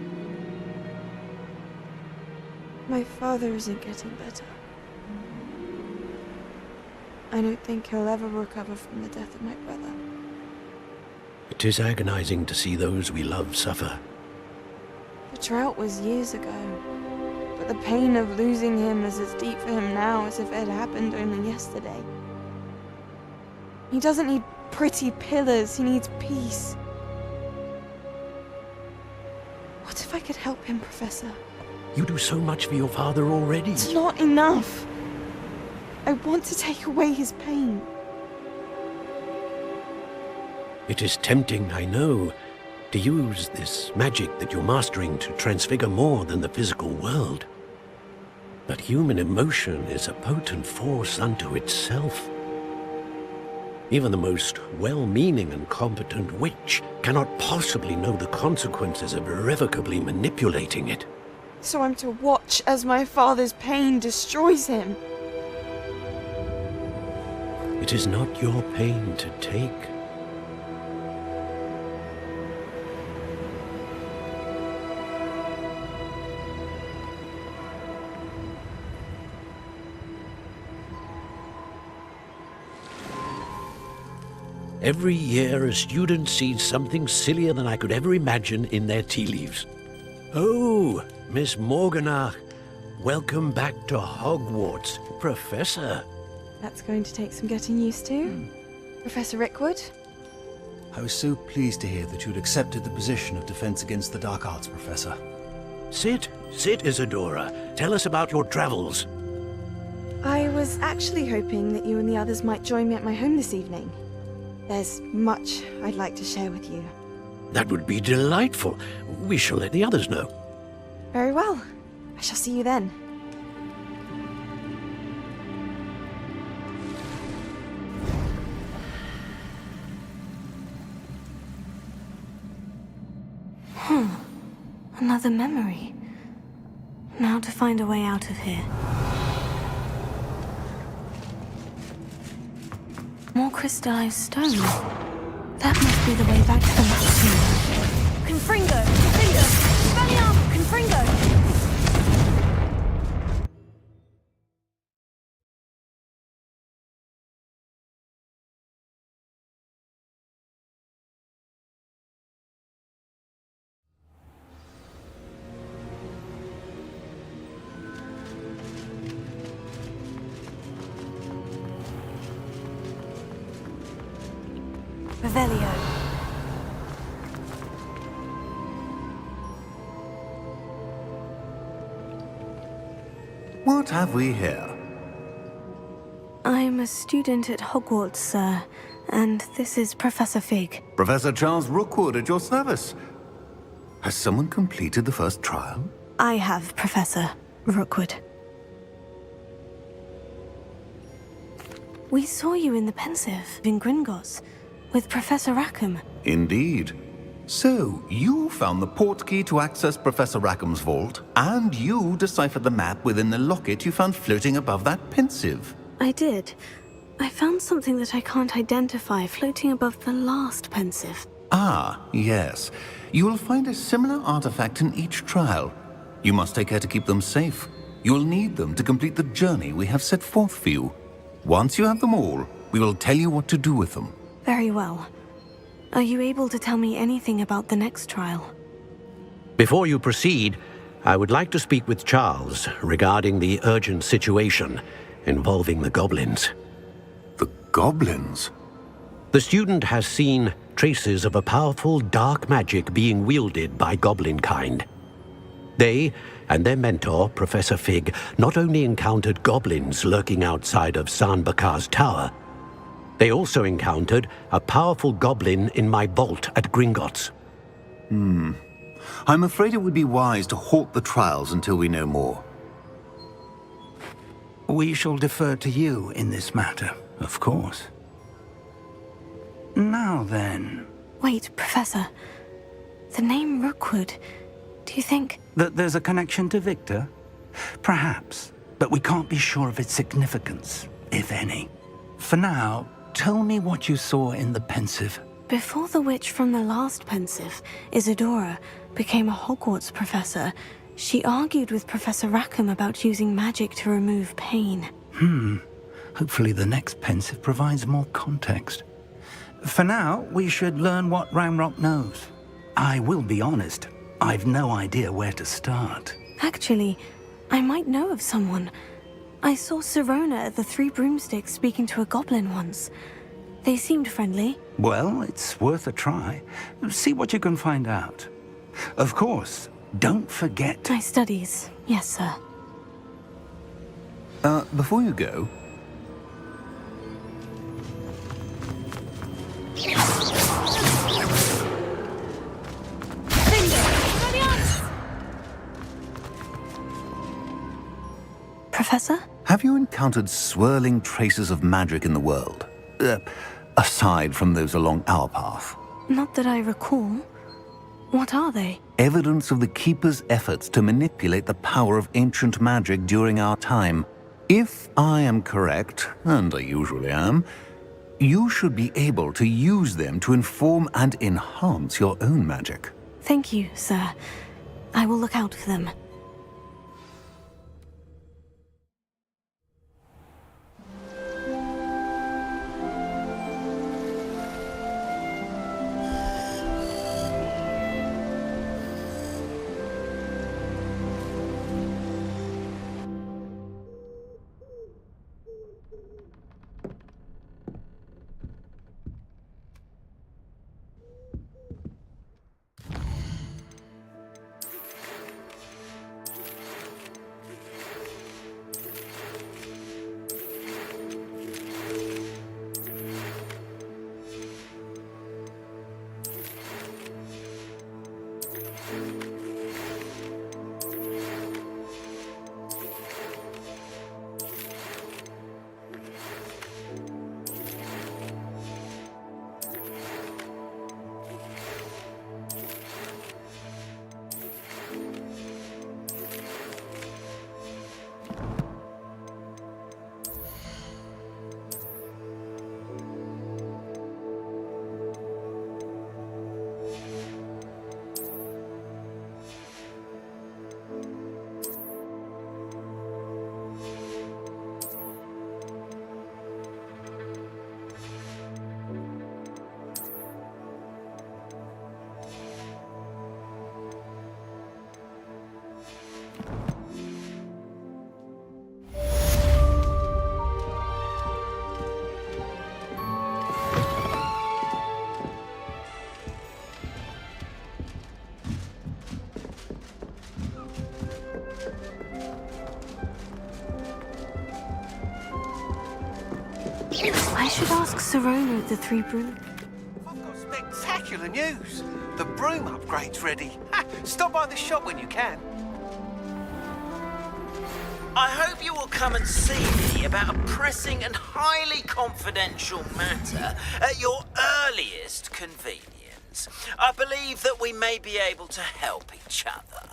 My father isn't getting better. I don't think he'll ever recover from the death of my brother. It is agonizing to see those we love suffer. The drought was years ago, but the pain of losing him is as deep for him now as if it had happened only yesterday. He doesn't need pretty pillars, he needs peace. What if I could help him, Professor? You do so much for your father already. It's not enough. I want to take away his pain. It is tempting, I know, to use this magic that you're mastering to transfigure more than the physical world. But human emotion is a potent force unto itself. Even the most well-meaning and competent witch cannot possibly know the consequences of irrevocably manipulating it. So I'm to watch as my father's pain destroys him. It is not your pain to take. Every year, a student sees something sillier than I could ever imagine in their tea leaves. Oh, Miss Morganach, welcome back to Hogwarts, Professor. That's going to take some getting used to. Professor Rickwood? I was so pleased to hear that you'd accepted the position of Defense Against the Dark Arts, Professor. Sit, Isadora. Tell us about your travels. I was actually hoping that you and the others might join me at my home this evening. There's much I'd like to share with you. That would be delightful. We shall let the others know. Very well. I shall see you then. Another memory. Now to find a way out of here. More crystallized stone. That must be the way back to the mountain. Confringo! Confringo! Spelliarm! Confringo! Revelio. What have we here? I'm a student at Hogwarts, sir, and this is Professor Fig. Professor Charles Rookwood at your service. Has someone completed the first trial? I have, Professor Rookwood. We saw you in the Pensive in Gringotts with Professor Rackham. Indeed. So, you found the portkey to access Professor Rackham's vault, and you deciphered the map within the locket you found floating above that Pensive. I did. I found something that I can't identify floating above the last Pensive. Ah, yes. You will find a similar artifact in each trial. You must take care to keep them safe. You will need them to complete the journey we have set forth for you. Once you have them all, we will tell you what to do with them. Very well. Are you able to tell me anything about the next trial? Before you proceed, I would like to speak with Charles regarding the urgent situation involving the goblins. The goblins? The student has seen traces of a powerful dark magic being wielded by goblin kind. They and their mentor, Professor Fig, not only encountered goblins lurking outside of Sanbakar's tower, they also encountered a powerful goblin in my vault at Gringotts. I'm afraid it would be wise to halt the trials until we know more. We shall defer to you in this matter, of course. Now then... Wait, Professor. The name Rookwood. Do you think... That there's a connection to Victor? Perhaps, but we can't be sure of its significance, if any. For now, tell me what you saw in the Pensive. Before the witch from the last Pensive, Isadora, became a Hogwarts professor, she argued with Professor Rackham about using magic to remove pain. Hopefully the next Pensive provides more context. For now, we should learn what Ramrock knows. I will be honest, I've no idea where to start. Actually, I might know of someone. I saw Sirona at the Three Broomsticks speaking to a goblin once. They seemed friendly. Well, it's worth a try. See what you can find out. Of course, don't forget... My studies, yes, sir. Before you go... Professor? Have you encountered swirling traces of magic in the world? Aside from those along our path? Not that I recall. What are they? Evidence of the Keeper's efforts to manipulate the power of ancient magic during our time. If I am correct, and I usually am, you should be able to use them to inform and enhance your own magic. Thank you, sir. I will look out for them. should ask Serona of the Three Broom. I've got spectacular news. The broom upgrade's ready. Ha, stop by the shop when you can. I hope you will come and see me about a pressing and highly confidential matter at your earliest convenience. I believe that we may be able to help each other.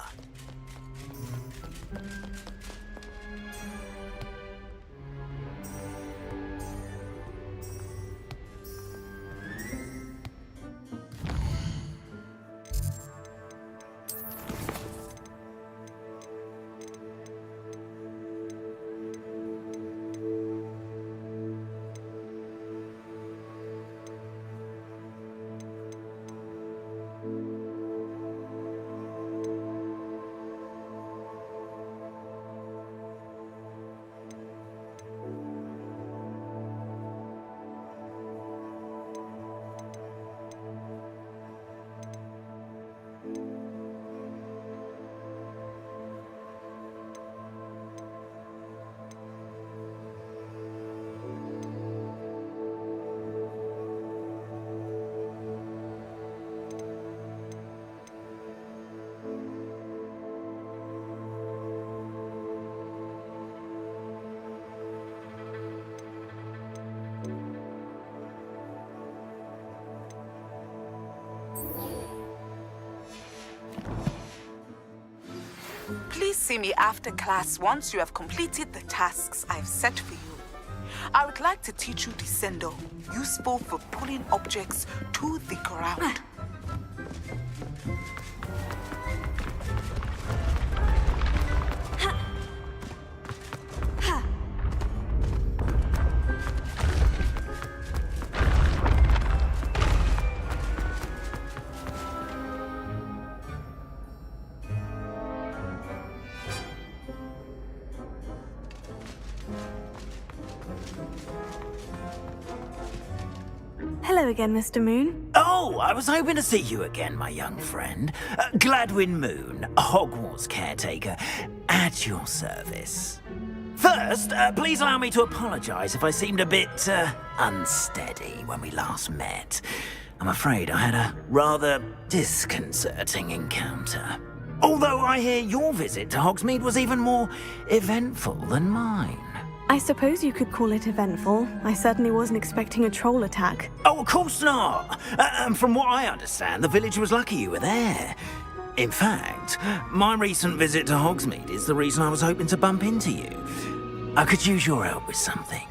Please see me after class once you have completed the tasks I've set for you. I would like to teach you Descendo, useful for pulling objects to the ground. Hello again, Mr. Moon. Oh, I was hoping to see you again, my young friend. Gladwin Moon, Hogwarts caretaker, at your service. First, please allow me to apologize if I seemed a bit, unsteady when we last met. I'm afraid I had a rather disconcerting encounter. Although I hear your visit to Hogsmeade was even more eventful than mine. I suppose you could call it eventful. I certainly wasn't expecting a troll attack. Oh, of course not. And from what I understand, the village was lucky you were there. In fact, my recent visit to Hogsmeade is the reason I was hoping to bump into you. I could use your help with something.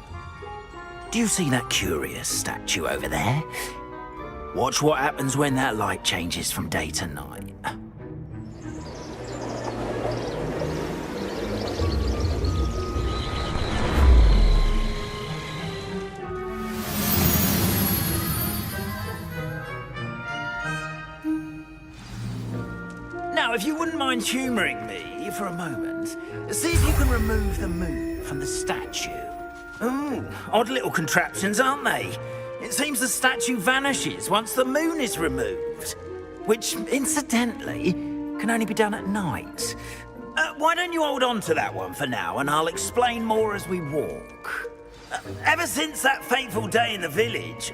Do you see that curious statue over there? Watch what happens when that light changes from day to night. Now, if you wouldn't mind humouring me for a moment, see if you can remove the moon from the statue. Ooh, odd little contraptions, aren't they? It seems the statue vanishes once the moon is removed, which, incidentally, can only be done at night. Why don't you hold on to that one for now, and I'll explain more as we walk. Ever since that fateful day in the village,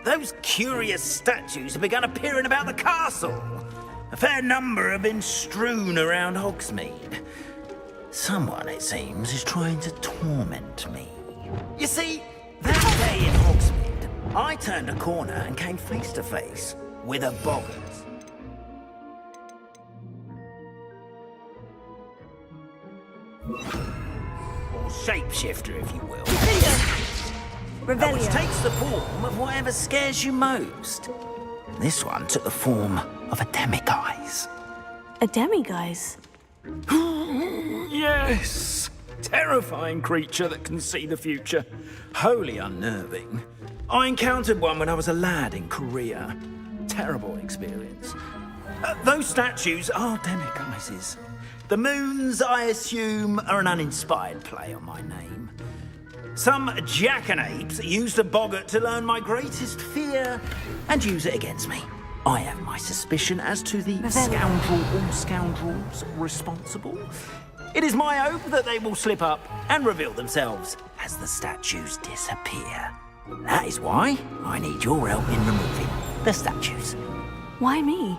those curious statues have begun appearing about the castle. A fair number have been strewn around Hogsmeade. Someone, it seems, is trying to torment me. You see, that day in Hogsmeade, I turned a corner and came face to face with a boggart. Or shapeshifter, if you will. Which takes the form of whatever scares you most. This one took the form of a demiguise. A demiguise? Yes! Terrifying creature that can see the future. Wholly unnerving. I encountered one when I was a lad in Korea. Terrible experience. Those statues are demiguises. The moons, I assume, are an uninspired play on my name. Some jackanapes used a boggart to learn my greatest fear and use it against me. I have my suspicion as to the scoundrel or scoundrels responsible. It is my hope that they will slip up and reveal themselves as the statues disappear. That is why I need your help in removing the statues. Why me?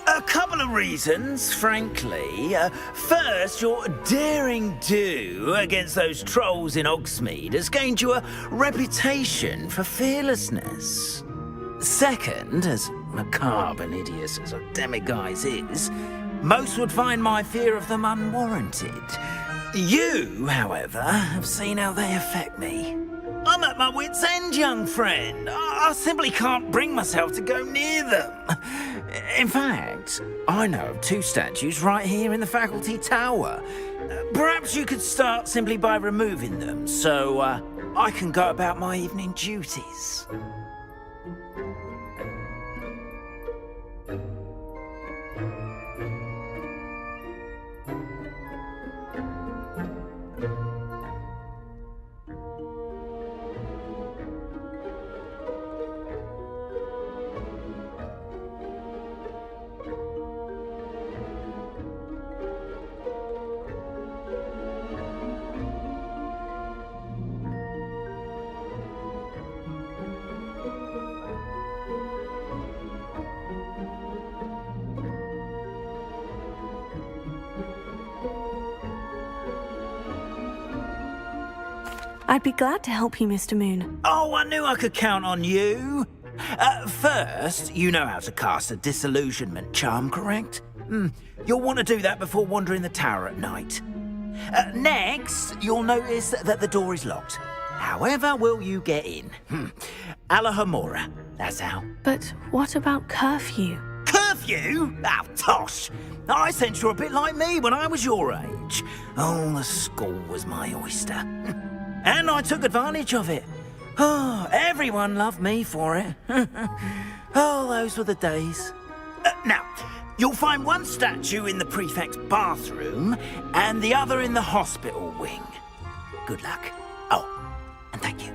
A couple of reasons, frankly. First, your daring do against those trolls in Hogsmeade has gained you a reputation for fearlessness. Second, as macabre and hideous as a demiguise is, most would find my fear of them unwarranted. You, however, have seen how they affect me. I'm at my wit's end, young friend. I simply can't bring myself to go near them. In fact, I know of 2 statues right here in the faculty tower. Perhaps you could start simply by removing them, so I can go about my evening duties. I'd be glad to help you, Mr. Moon. Oh, I knew I could count on you. First, you know how to cast a disillusionment charm, correct? You'll want to do that before wandering the tower at night. Next, you'll notice that the door is locked. However will you get in? Alahomora, that's how. But what about curfew? Curfew? Oh, tosh. I sense you're a bit like me when I was your age. Oh, the school was my oyster. And I took advantage of it. Oh, everyone loved me for it. Oh, those were the days. Now, you'll find one statue in the prefect's bathroom and the other in the hospital wing. Good luck. Oh, and thank you.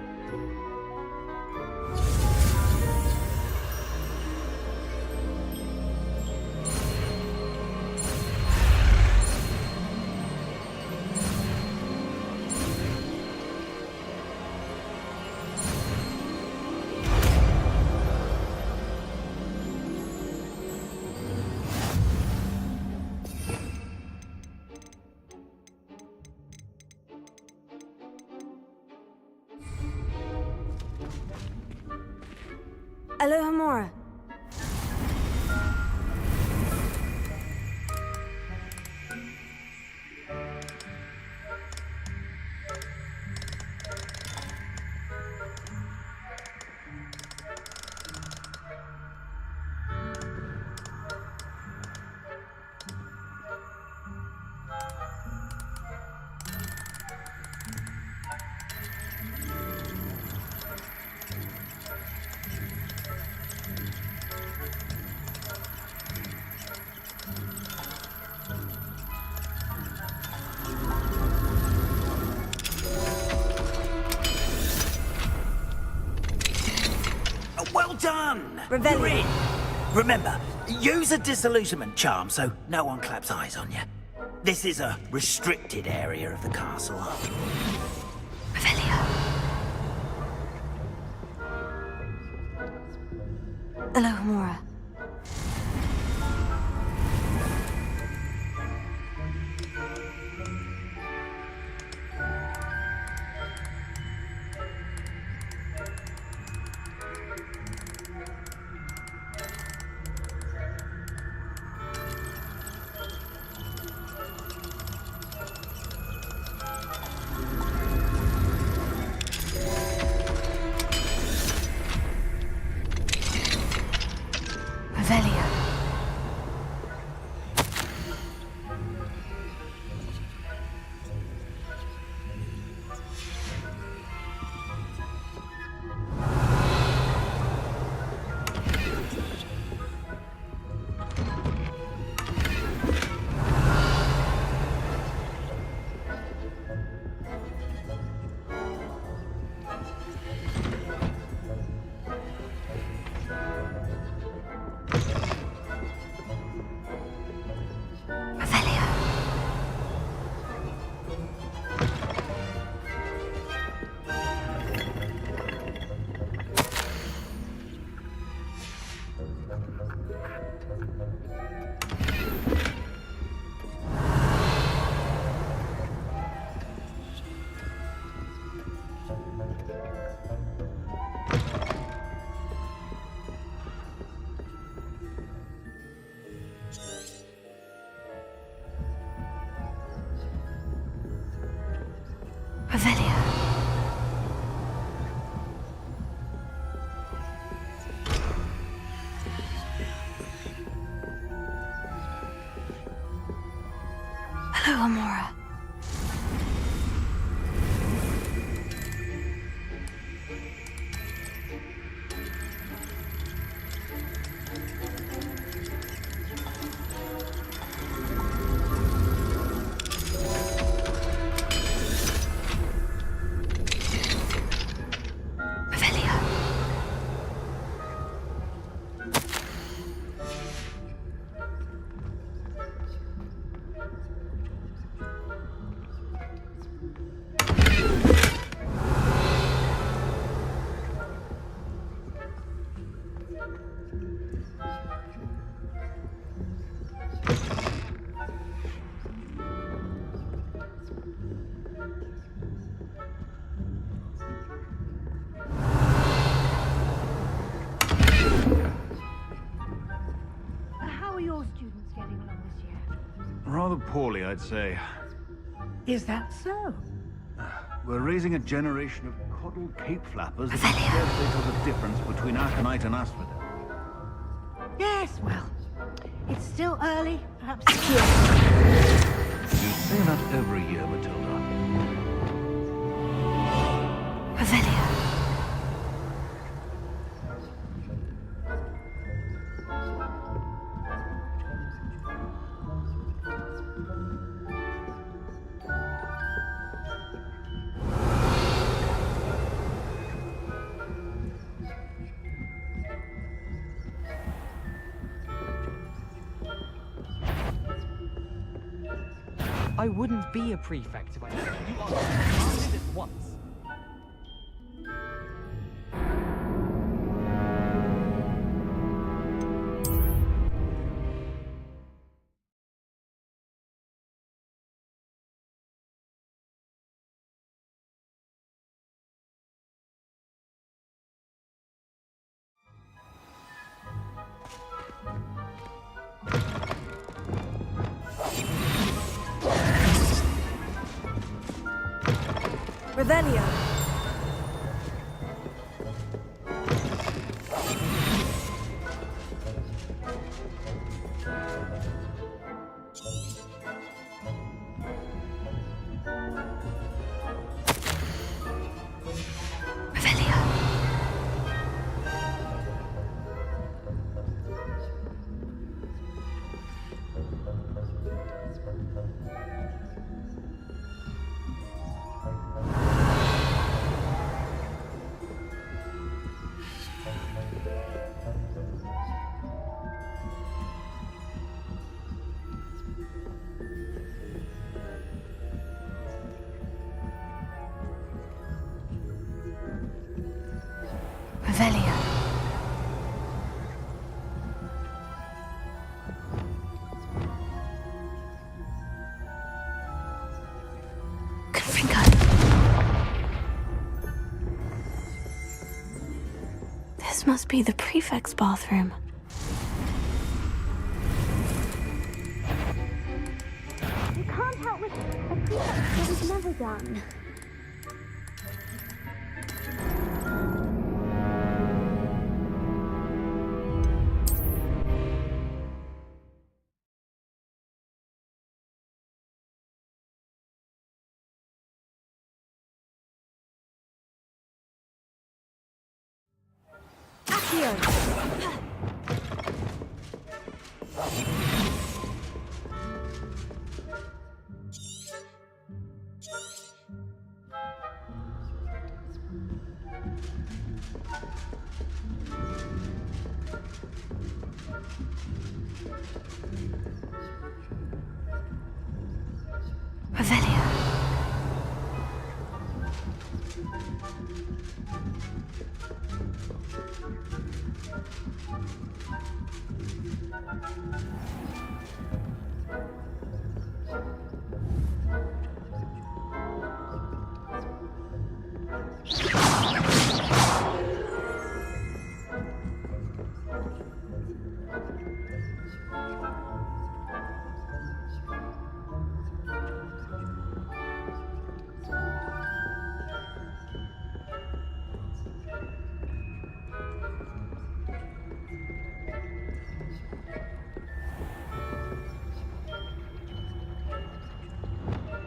Alohomora. Well done! Revelio. You're in. Remember, use a disillusionment charm so no one claps eyes on you. This is a restricted area of the castle. Revelio. Alohomora. Revelio. Hello, Amora. How are your students getting along this year? Rather poorly, I'd say. Is that so? We're raising a generation of coddled cape flappers that can scarcely tell the difference between aconite and asphodel. Yes, well, it's still early. Perhaps. You say that every year, Matilda. Revelio. I wouldn't be a prefect if I didn't. You are commanded at once. Revelio. Revelio. Confringo. This must be the prefect's bathroom. You can't help with a prefect that is never done. Revelio.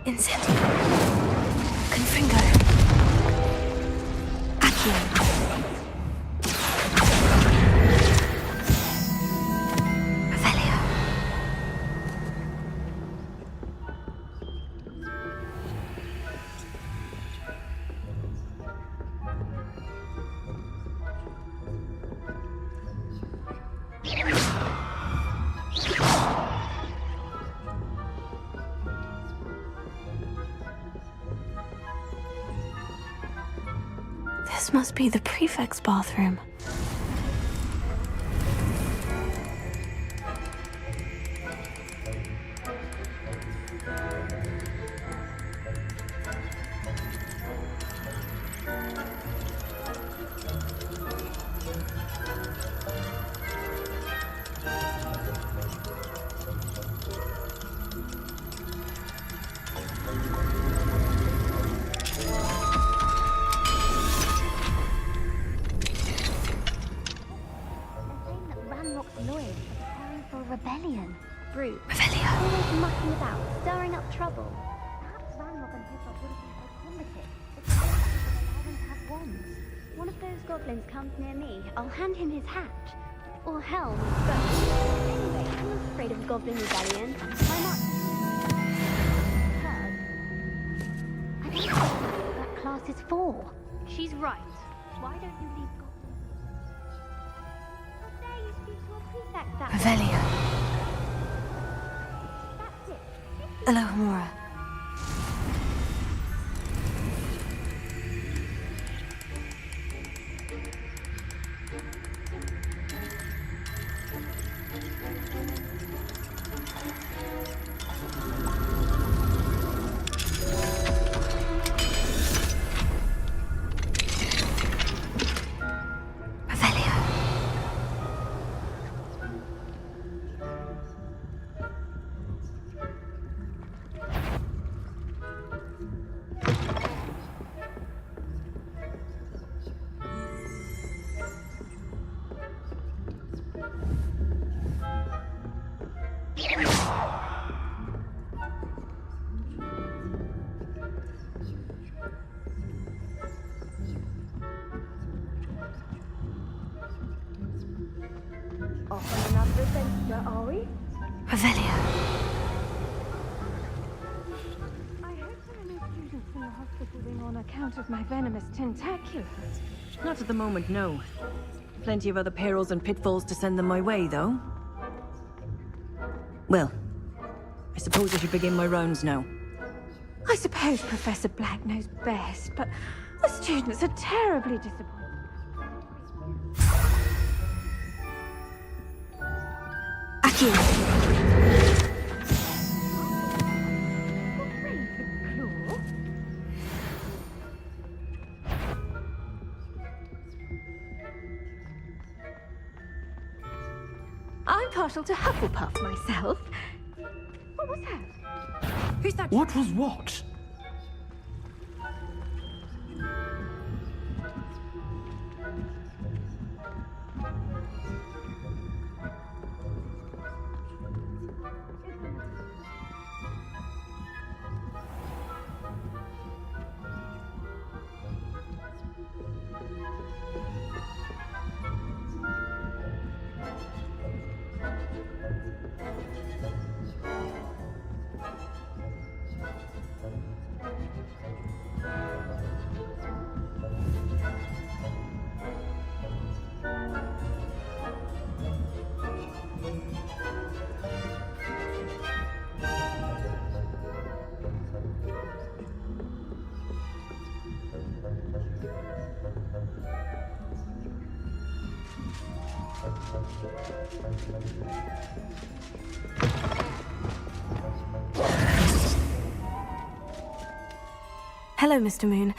Incendio. Confringo. Accio. Revelio. This must be the prefect's bathroom. Rebellion. Brute. Always mucking about, stirring up trouble. Perhaps Ranrock and Hippo would have been so combative. It's allow them to have wands. One of those goblins comes near me, I'll hand him his hat. Or helm, both. Anyway, I'm not afraid of a goblin rebellion. I'm not... Heard. I don't know what that class is for. She's right. Why don't you leave goblins? How dare you speak to a prefect that way? Revelio. Alohomora. Off on another adventure, are we? Revelio. I hope there are no students in the hospital wing on account of my venomous tentaculars. Not at the moment, no. Plenty of other perils and pitfalls to send them my way, though. Well, I suppose I should begin my rounds now. I suppose Professor Black knows best, but the students are terribly disappointed. I'm partial to Hufflepuff myself. What was that? Who's that? What was what? Hello, Mr. Moon.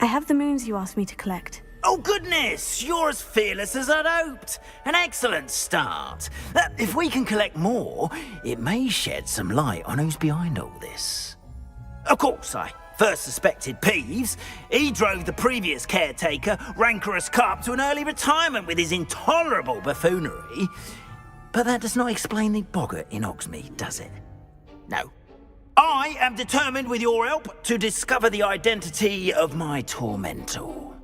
I have the moons you asked me to collect. Oh, goodness! You're as fearless as I'd hoped. An excellent start. If we can collect more, it may shed some light on who's behind all this. Of course, I first suspected Peeves. He drove the previous caretaker, Rancorous Carp, to an early retirement with his intolerable buffoonery. But that does not explain the boggart in Hogsmeade, does it? No. I am determined, with your help, to discover the identity of my tormentor.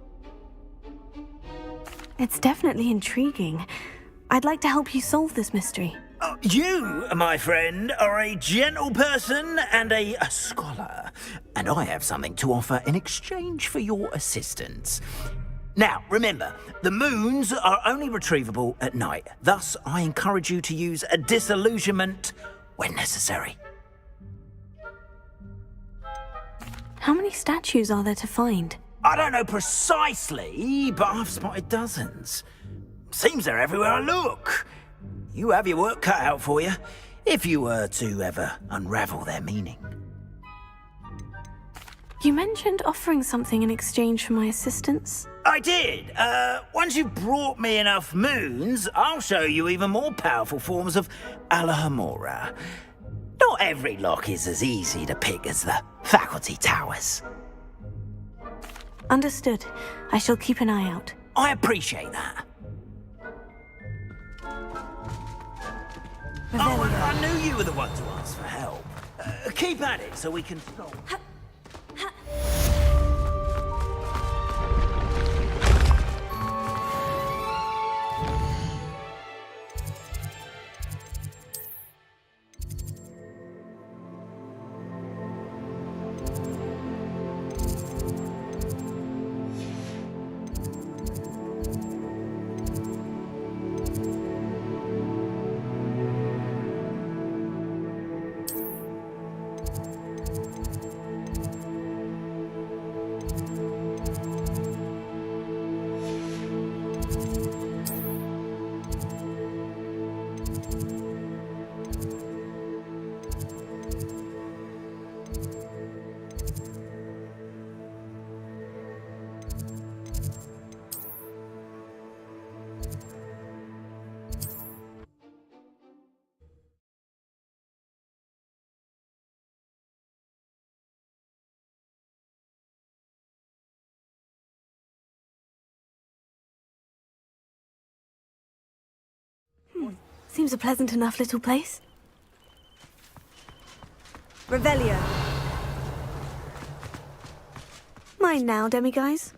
It's definitely intriguing. I'd like to help you solve this mystery. You, my friend, are a gentle person and a scholar, and I have something to offer in exchange for your assistance. Now, remember, the moons are only retrievable at night. Thus, I encourage you to use a disillusionment when necessary. How many statues are there to find? I don't know precisely, but I've spotted dozens. Seems they're everywhere I look. You have your work cut out for you, if you were to ever unravel their meaning. You mentioned offering something in exchange for my assistance? I did. Once you've brought me enough moons, I'll show you even more powerful forms of Alohomora. Not every lock is as easy to pick as the faculty towers. Understood. I shall keep an eye out. I appreciate that. Oh, I knew you were the one to ask for help. Keep at it so we can solve. Seems a pleasant enough little place. Revelio. Mine now, demiguise.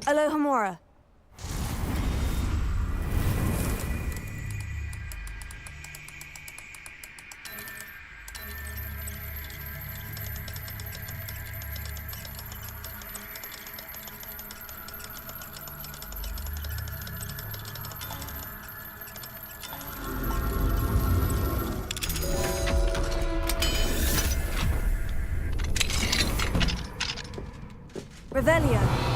Alohomora. Revelio.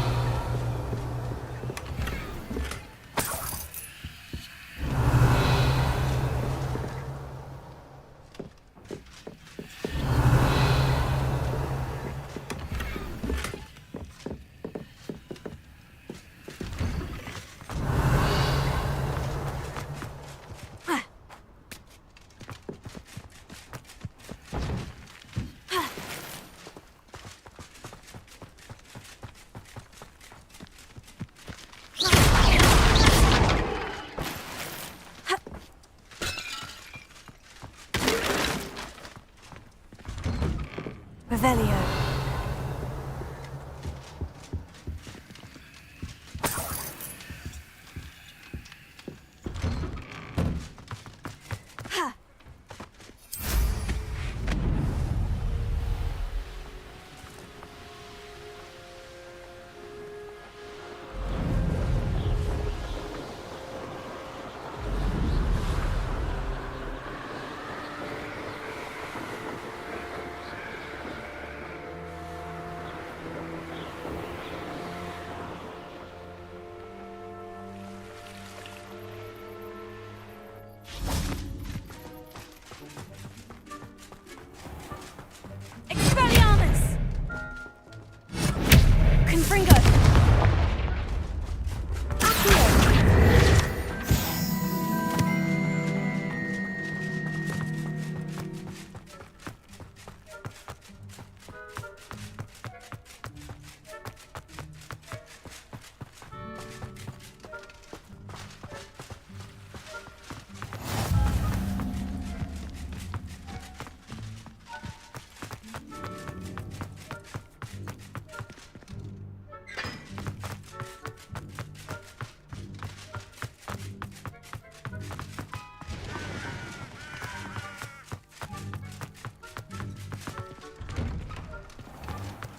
Revelio.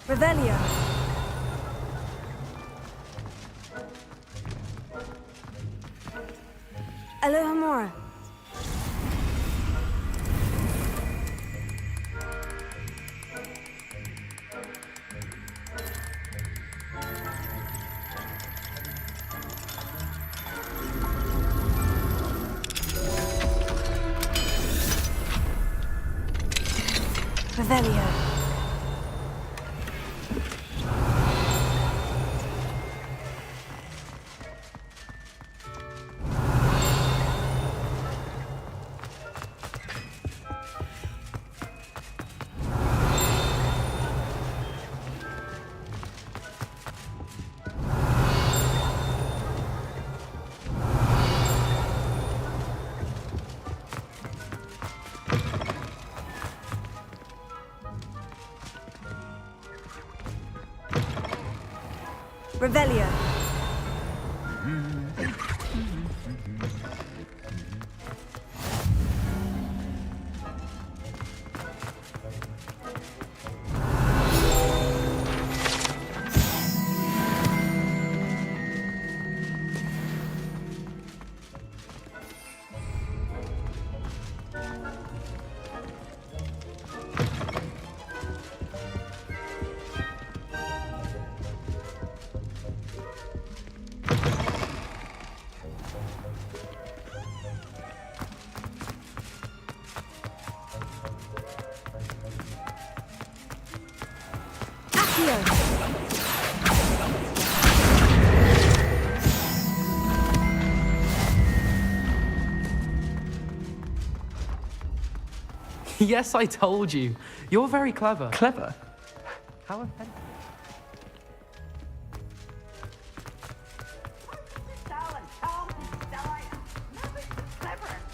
Revelio. Alohomora. Revelio. Revelio. Yes, I told you. You're very clever. Clever? How offensive.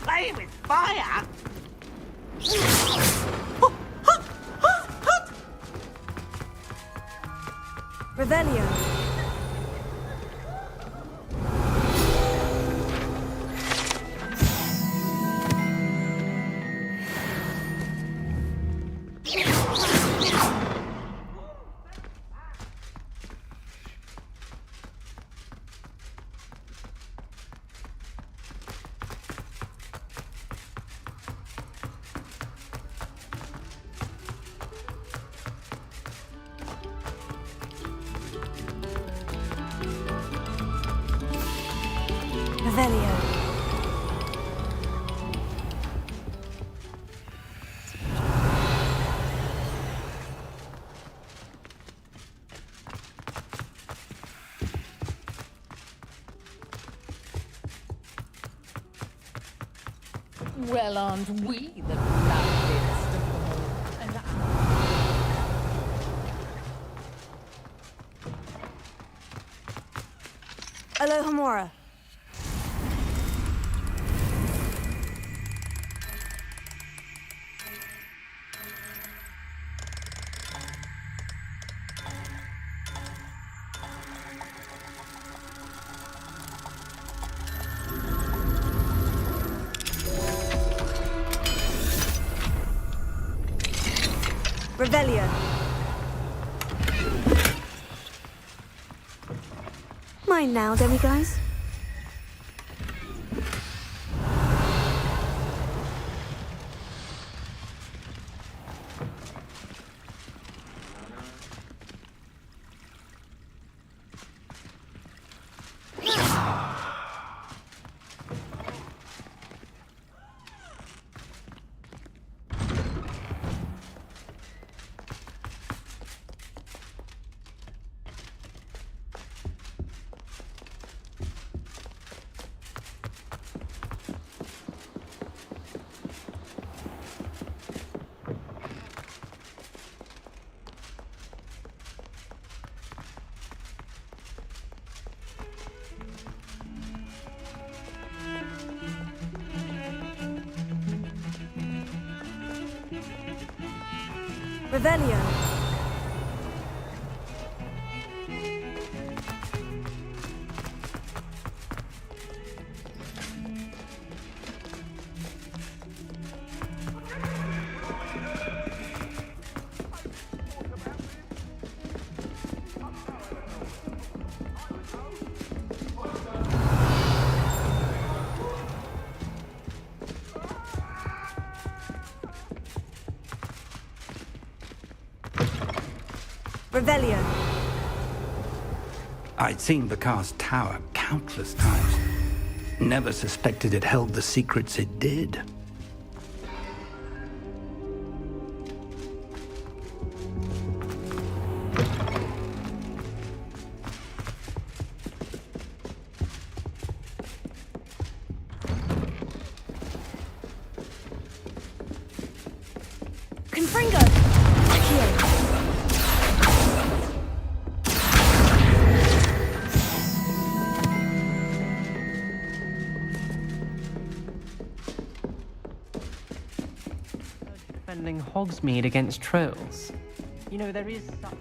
Play with fire? Revelio. Revelio. Well, aren't we the luckiest of them all? And Alohomora. Revelio. Mine now, demiguys. Revelio. Revelio. I'd seen Bakar's tower countless times. Never suspected it held the secrets it did. Confringo! Accio! Defending Hogsmeade against trolls. You know, there is such...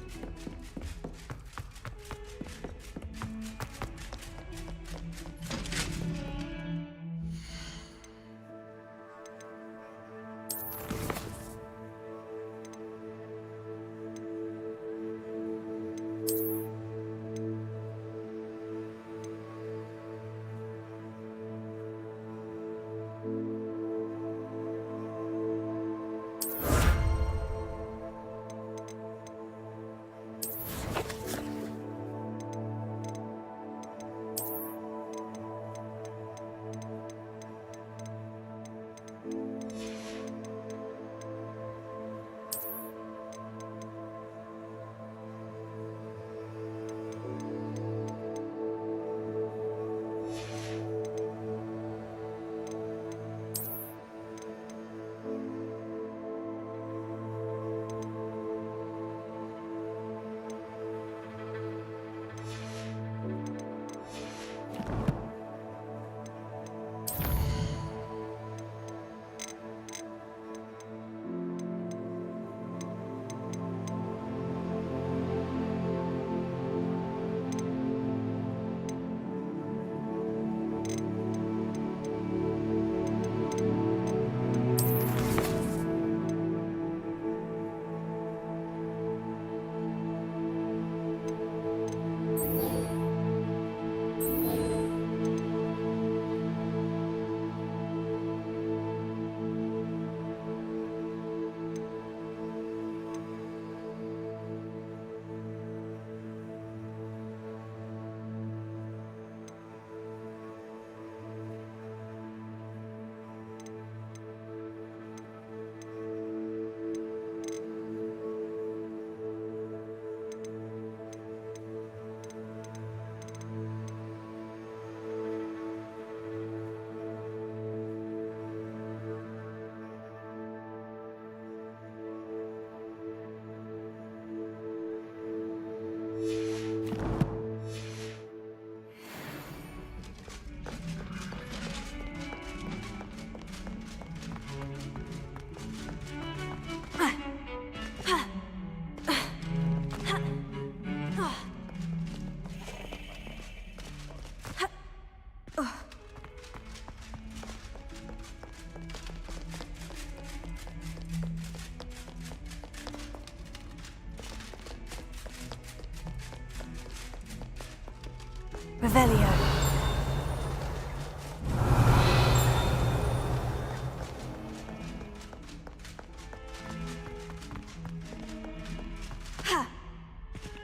Revelio.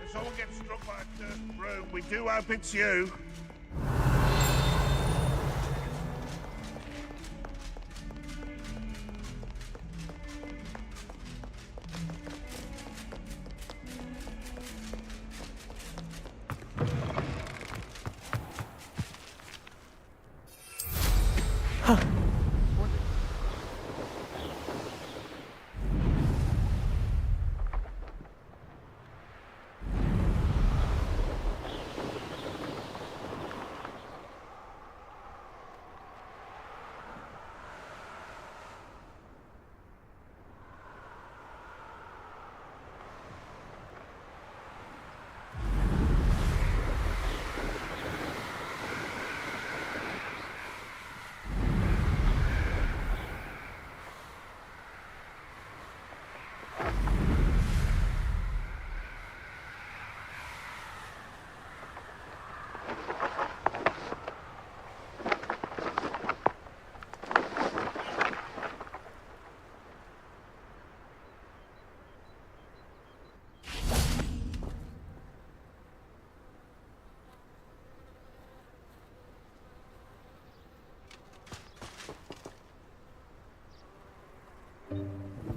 If someone gets struck by a cursed broom, we do hope it's you.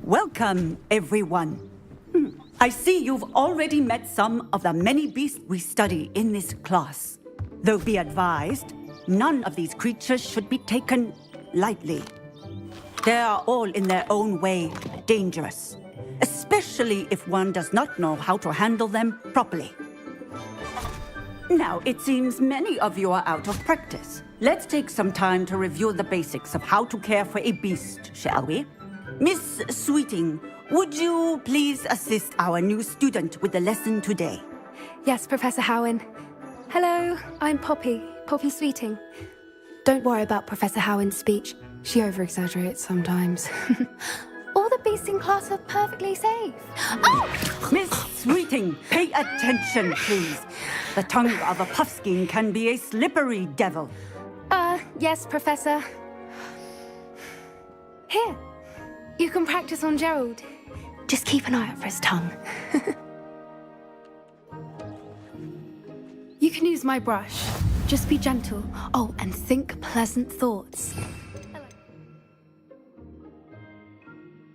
Welcome, everyone. I see you've already met some of the many beasts we study in this class. Though be advised, none of these creatures should be taken lightly. They are all in their own way dangerous, especially if one does not know how to handle them properly. Now, it seems many of you are out of practice. Let's take some time to review the basics of how to care for a beast, shall we? Miss Sweeting, would you please assist our new student with the lesson today? Yes, Professor Howen. Hello, I'm Poppy Sweeting. Don't worry about Professor Howen's speech. She over-exaggerates sometimes. All the beasts in class are perfectly safe. Oh! Miss Sweeting, pay attention, please. The tongue of a puffskein can be a slippery devil. Yes, Professor. Here, you can practice on Gerald. Just keep an eye out for his tongue. You can use my brush. Just be gentle. Oh, and think pleasant thoughts.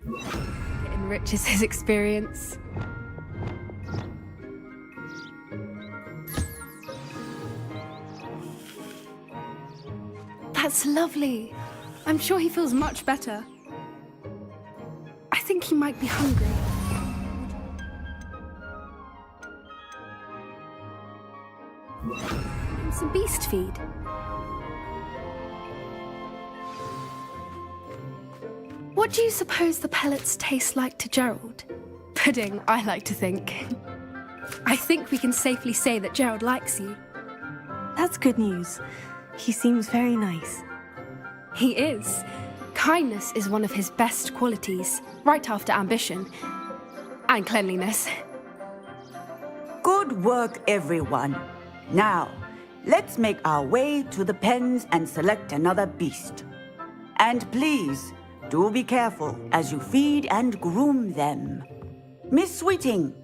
It enriches his experience. That's lovely. I'm sure he feels much better. I think he might be hungry. Some beast feed. What do you suppose the pellets taste like to Gerald? Pudding, I like to think. I think we can safely say that Gerald likes you. That's good news. He seems very nice. He is. Kindness is one of his best qualities, right after ambition. And cleanliness. Good work, everyone. Now, let's make our way to the pens and select another beast. And please, do be careful as you feed and groom them. Miss Sweeting,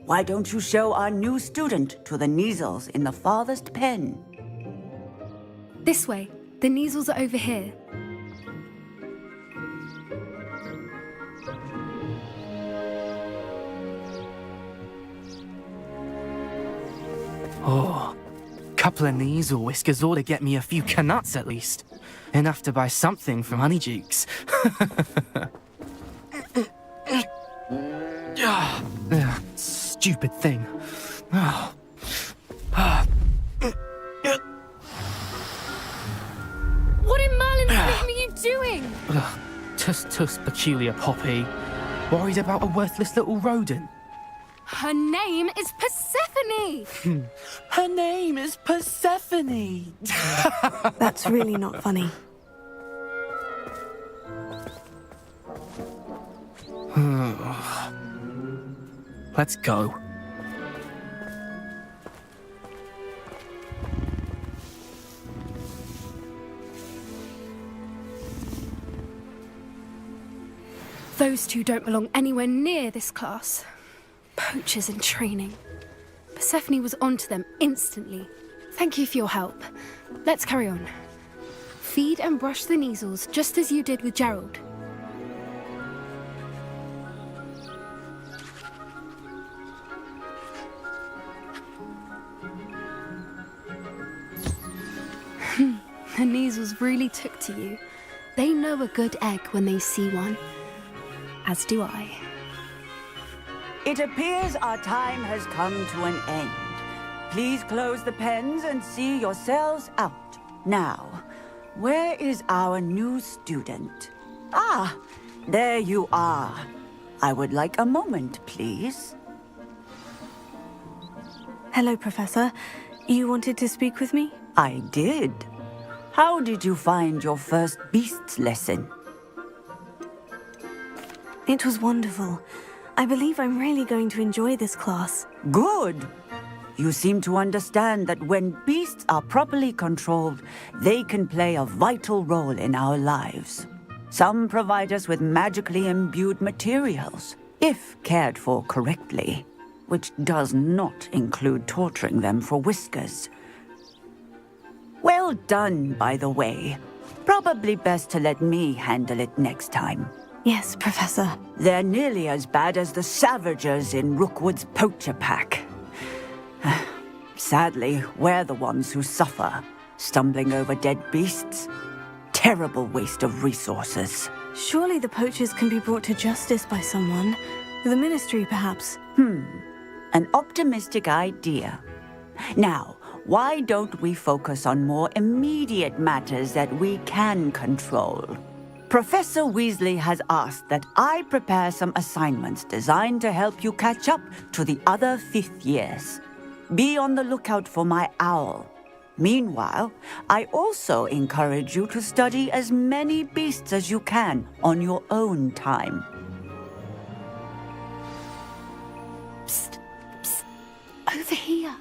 why don't you show our new student to the Kneazles in the farthest pen? This way. The Kneazles are over here. Oh, couple of Kneazle whiskers ought to get me a few canuts at least. Enough to buy something from Honeydukes. Stupid thing. What in Merlin's name are you doing? Tuss peculiar Poppy. Worried about a worthless little rodent. Her name is Persephone! Her name is Persephone! That's really not funny. Let's go. Those two don't belong anywhere near this class. Poachers in training. Persephone was onto them instantly. Thank you for your help. Let's carry on. Feed and brush the Kneazles just as you did with Gerald. The Kneazles really took to you. They know a good egg when they see one. As do I. It appears our time has come to an end. Please close the pens and see yourselves out. Now, where is our new student? Ah, there you are. I would like a moment, please. Hello, Professor. You wanted to speak with me? I did. How did you find your first beasts lesson? It was wonderful. I believe I'm really going to enjoy this class. Good. You seem to understand that when beasts are properly controlled, they can play a vital role in our lives. Some provide us with magically imbued materials, if cared for correctly, which does not include torturing them for whiskers. Well done, by the way. Probably best to let me handle it next time. Yes, Professor. They're nearly as bad as the Savagers in Rookwood's poacher pack. Sadly, we're the ones who suffer, stumbling over dead beasts. Terrible waste of resources. Surely the poachers can be brought to justice by someone. The Ministry, perhaps. An optimistic idea. Now, why don't we focus on more immediate matters that we can control? Professor Weasley has asked that I prepare some assignments designed to help you catch up to the other fifth years. Be on the lookout for my owl. Meanwhile, I also encourage you to study as many beasts as you can on your own time. Psst, psst. Over here.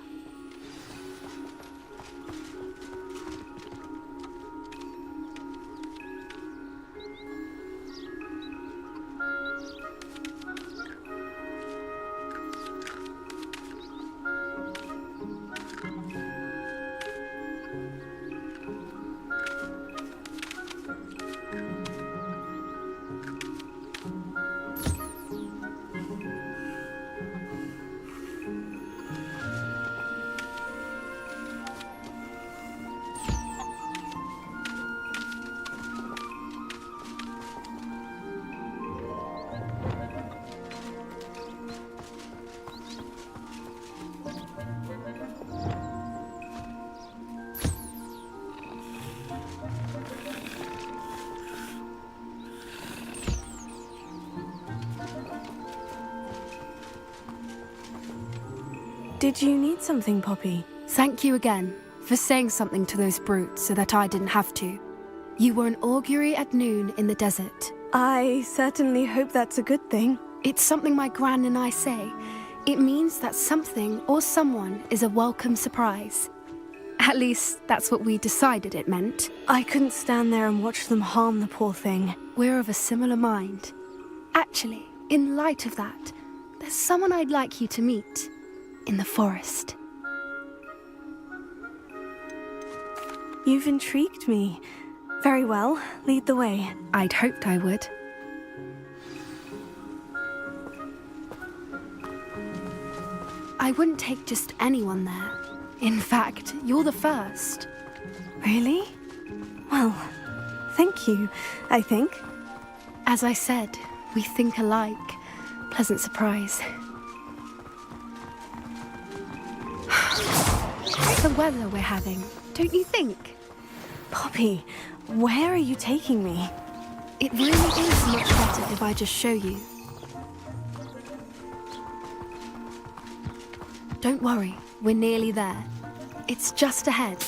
Did you need something, Poppy? Thank you again for saying something to those brutes so that I didn't have to. You were an augury at noon in the desert. I certainly hope that's a good thing. It's something my gran and I say. It means that something or someone is a welcome surprise. At least, that's what we decided it meant. I couldn't stand there and watch them harm the poor thing. We're of a similar mind. Actually, in light of that, there's someone I'd like you to meet. In the forest. You've intrigued me. Very well, lead the way. I'd hoped I would. I wouldn't take just anyone there. In fact, you're the first. Really? Well, thank you, I think. As I said, we think alike. Pleasant surprise. The weather we're having, don't you think? Poppy, where are you taking me? It really is much better if I just show you. Don't worry, we're nearly there. It's just ahead.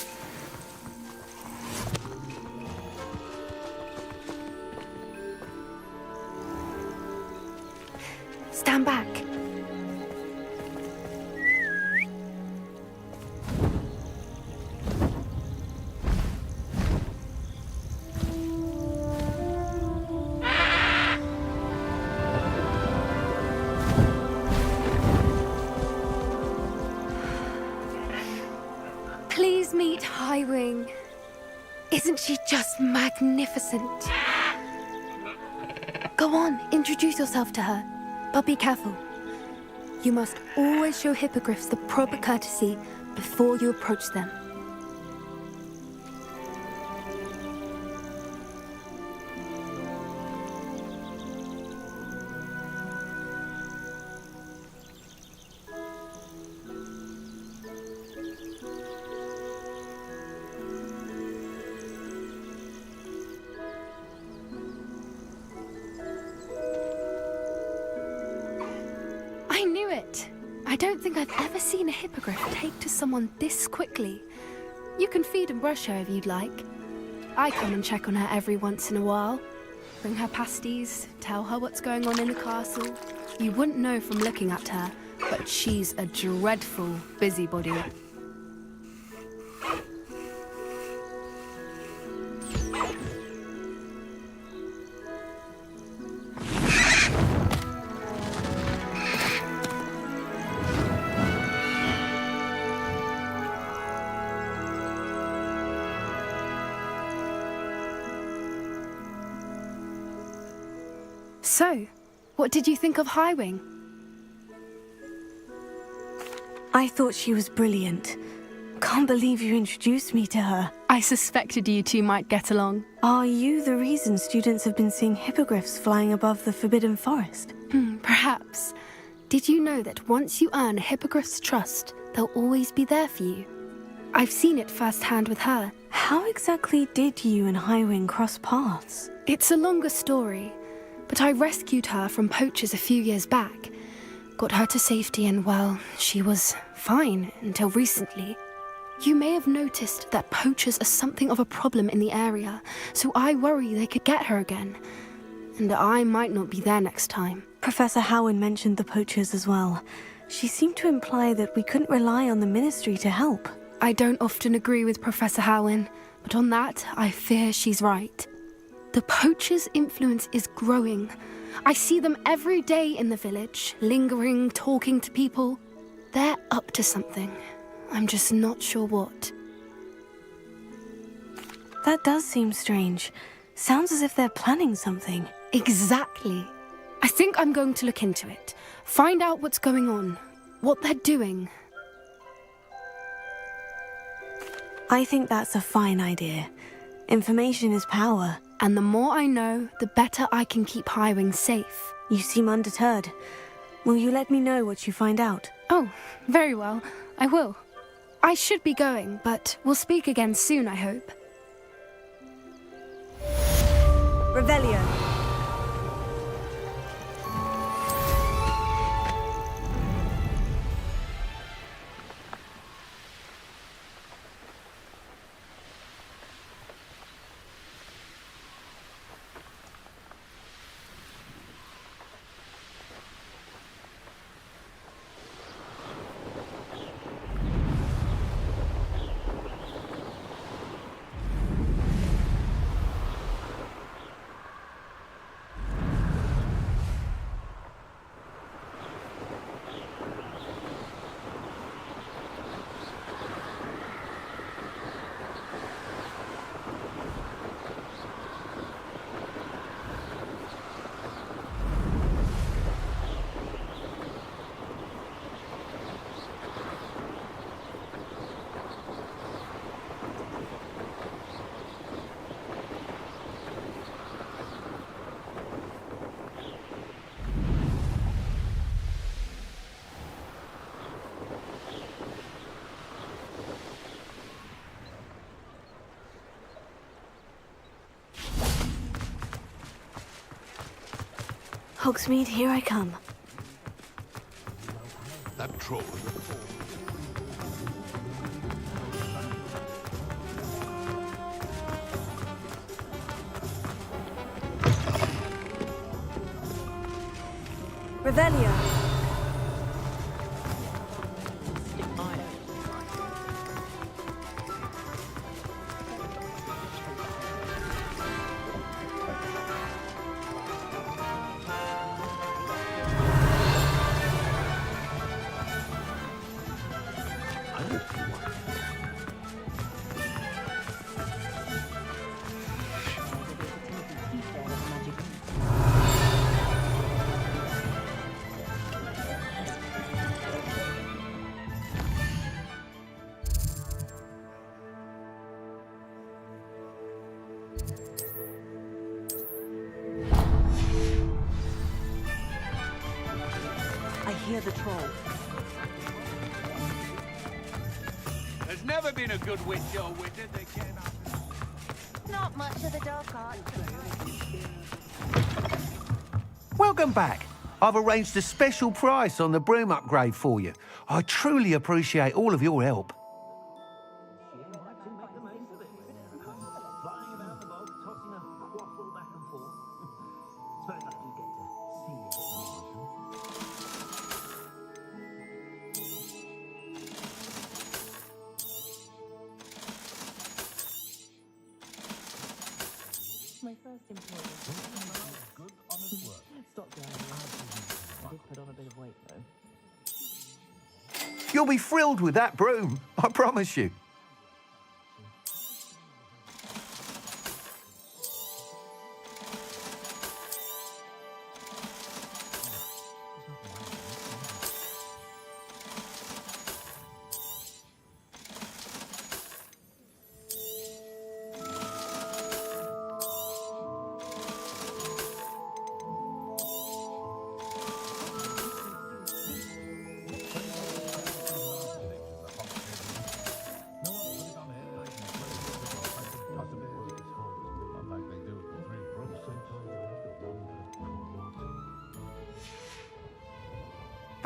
Stand back. Please meet Highwing. Isn't she just magnificent? Go on, introduce yourself to her. But be careful. You must always show hippogriffs the proper courtesy before you approach them. I knew it! I don't think I've ever seen a hippogriff take to someone this quickly. You can feed and brush her if you'd like. I come and check on her every once in a while. Bring her pasties, tell her what's going on in the castle. You wouldn't know from looking at her, but she's a dreadful busybody. So, what did you think of Highwing? I thought she was brilliant. Can't believe you introduced me to her. I suspected you two might get along. Are you the reason students have been seeing hippogriffs flying above the Forbidden Forest? Perhaps. Did you know that once you earn a hippogriff's trust, they'll always be there for you? I've seen it firsthand with her. How exactly did you and Highwing cross paths? It's a longer story, but I rescued her from poachers a few years back. Got her to safety and, well, she was fine until recently. You may have noticed that poachers are something of a problem in the area, so I worry they could get her again. And I might not be there next time. Professor Howin mentioned the poachers as well. She seemed to imply that we couldn't rely on the Ministry to help. I don't often agree with Professor Howin, but on that, I fear she's right. The poachers' influence is growing. I see them every day in the village, lingering, talking to people. They're up to something. I'm just not sure what. That does seem strange. Sounds as if they're planning something. Exactly. I think I'm going to look into it. Find out what's going on, what they're doing. I think that's a fine idea. Information is power. And the more I know, the better I can keep Highwing safe. You seem undeterred. Will you let me know what you find out? Oh, very well. I will. I should be going, but we'll speak again soon, I hope. Revelio. Hogsmeade, here I come. That troll. Revelio. I hear the troll. There's never been a good witch or wizard that came out. Not much of the dark arts. Welcome back. I've arranged a special price on the broom upgrade for you. I truly appreciate all of your help. My first employer. Good, honest work. Stop going. I did put on a bit of weight, though. You'll be thrilled with that broom, I promise you.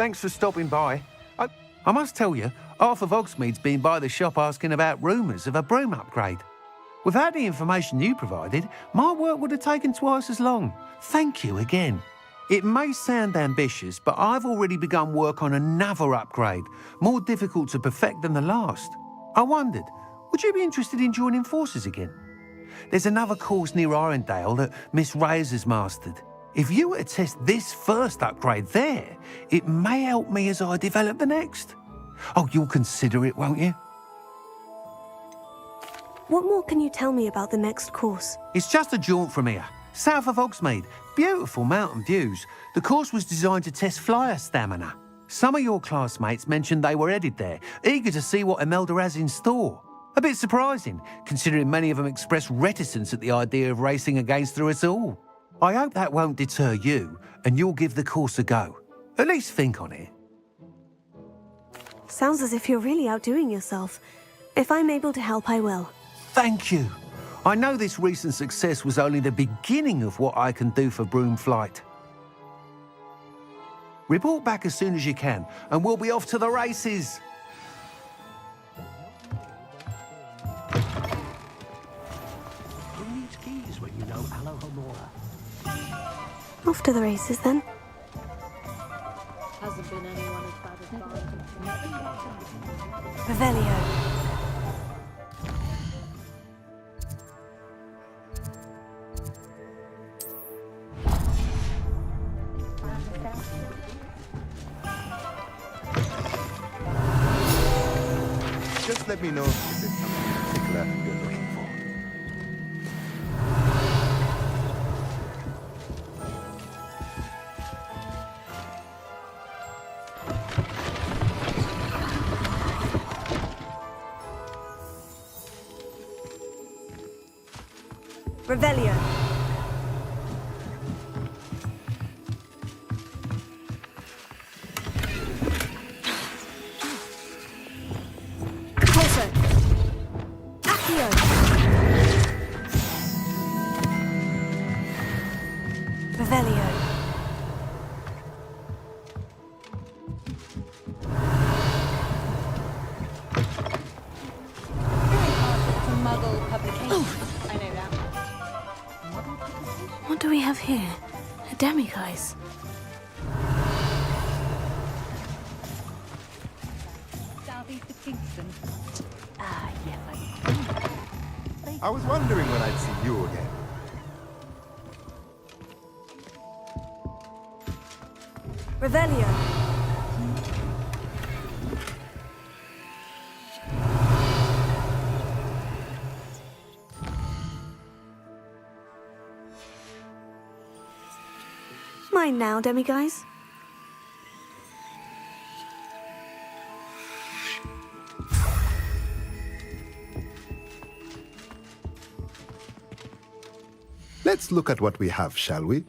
Thanks for stopping by. I must tell you, half of Hogsmeade's been by the shop asking about rumours of a broom upgrade. Without the information you provided, my work would have taken twice as long. Thank you again. It may sound ambitious, but I've already begun work on another upgrade, more difficult to perfect than the last. I wondered, would you be interested in joining forces again? There's another course near Irondale that Miss Reyes has mastered. If you were to test this first upgrade there, it may help me as I develop the next. Oh, you'll consider it, won't you? What more can you tell me about the next course? It's just a jaunt from here, south of Hogsmeade. Beautiful mountain views. The course was designed to test flyer stamina. Some of your classmates mentioned they were headed there, eager to see what Imelda has in store. A bit surprising, considering many of them expressed reticence at the idea of racing against her at all. I hope that won't deter you, and you'll give the course a go. At least think on it. Sounds as if you're really outdoing yourself. If I'm able to help, I will. Thank you. I know this recent success was only the beginning of what I can do for broom flight. Report back as soon as you can, and we'll be off to the races. Bring these keys when you know Alohomora. Off to the races, then. Hasn't been anyone as bad as Barrington. Revelio. Just let me know if there's something particular you're looking for. Revelio. What do we have here? A demiguise. Southeast of Kingston. Ah, yes, I was wondering when I'd see you again. Revelio. Mine now, demiguise. Let's look at what we have, shall we?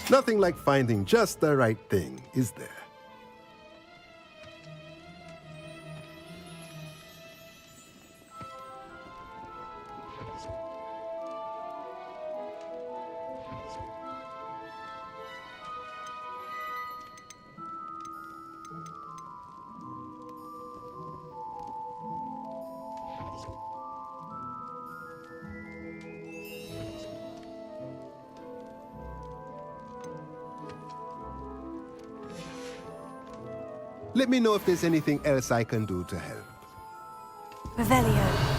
Nothing like finding just the right thing, is there? Let me know if there's anything else I can do to help. Revelio.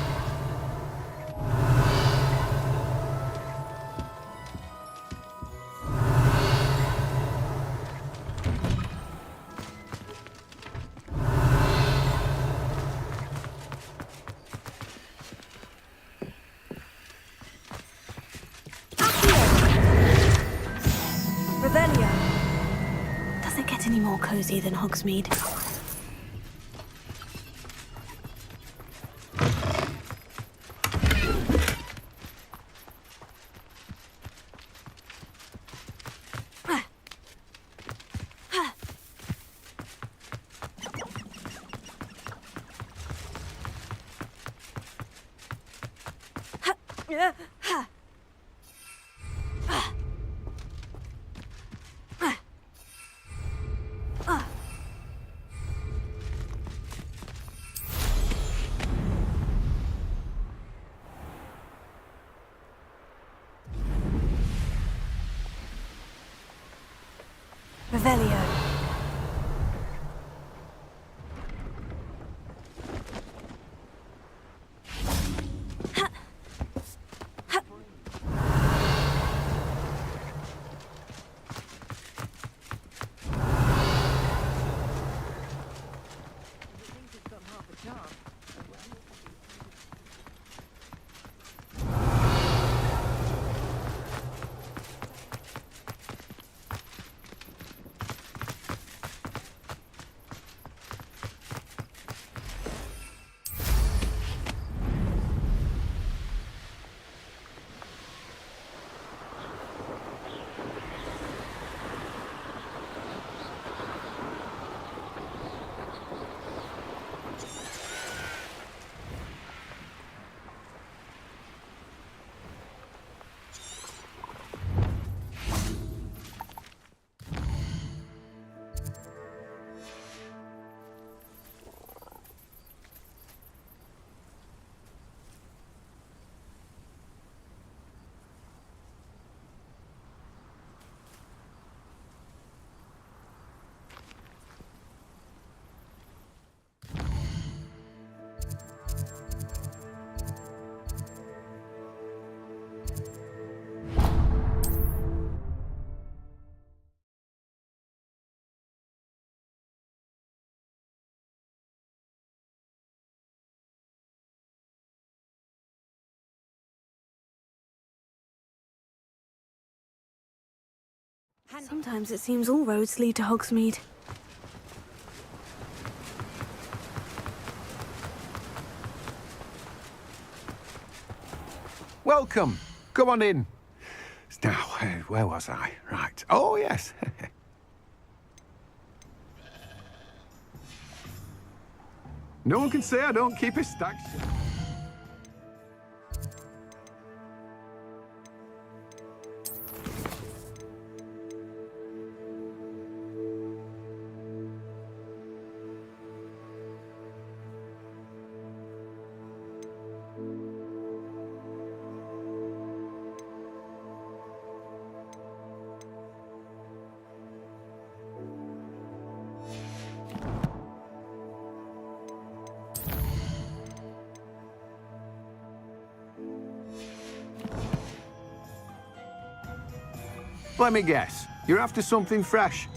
Revelio. Does it get any more cozy than Hogsmeade? Revelio. Sometimes it seems all roads lead to Hogsmeade. Welcome. Come on in. Now, where was I? Right. Oh, yes. No one can say I don't keep a stack. Let me guess. You're after something fresh.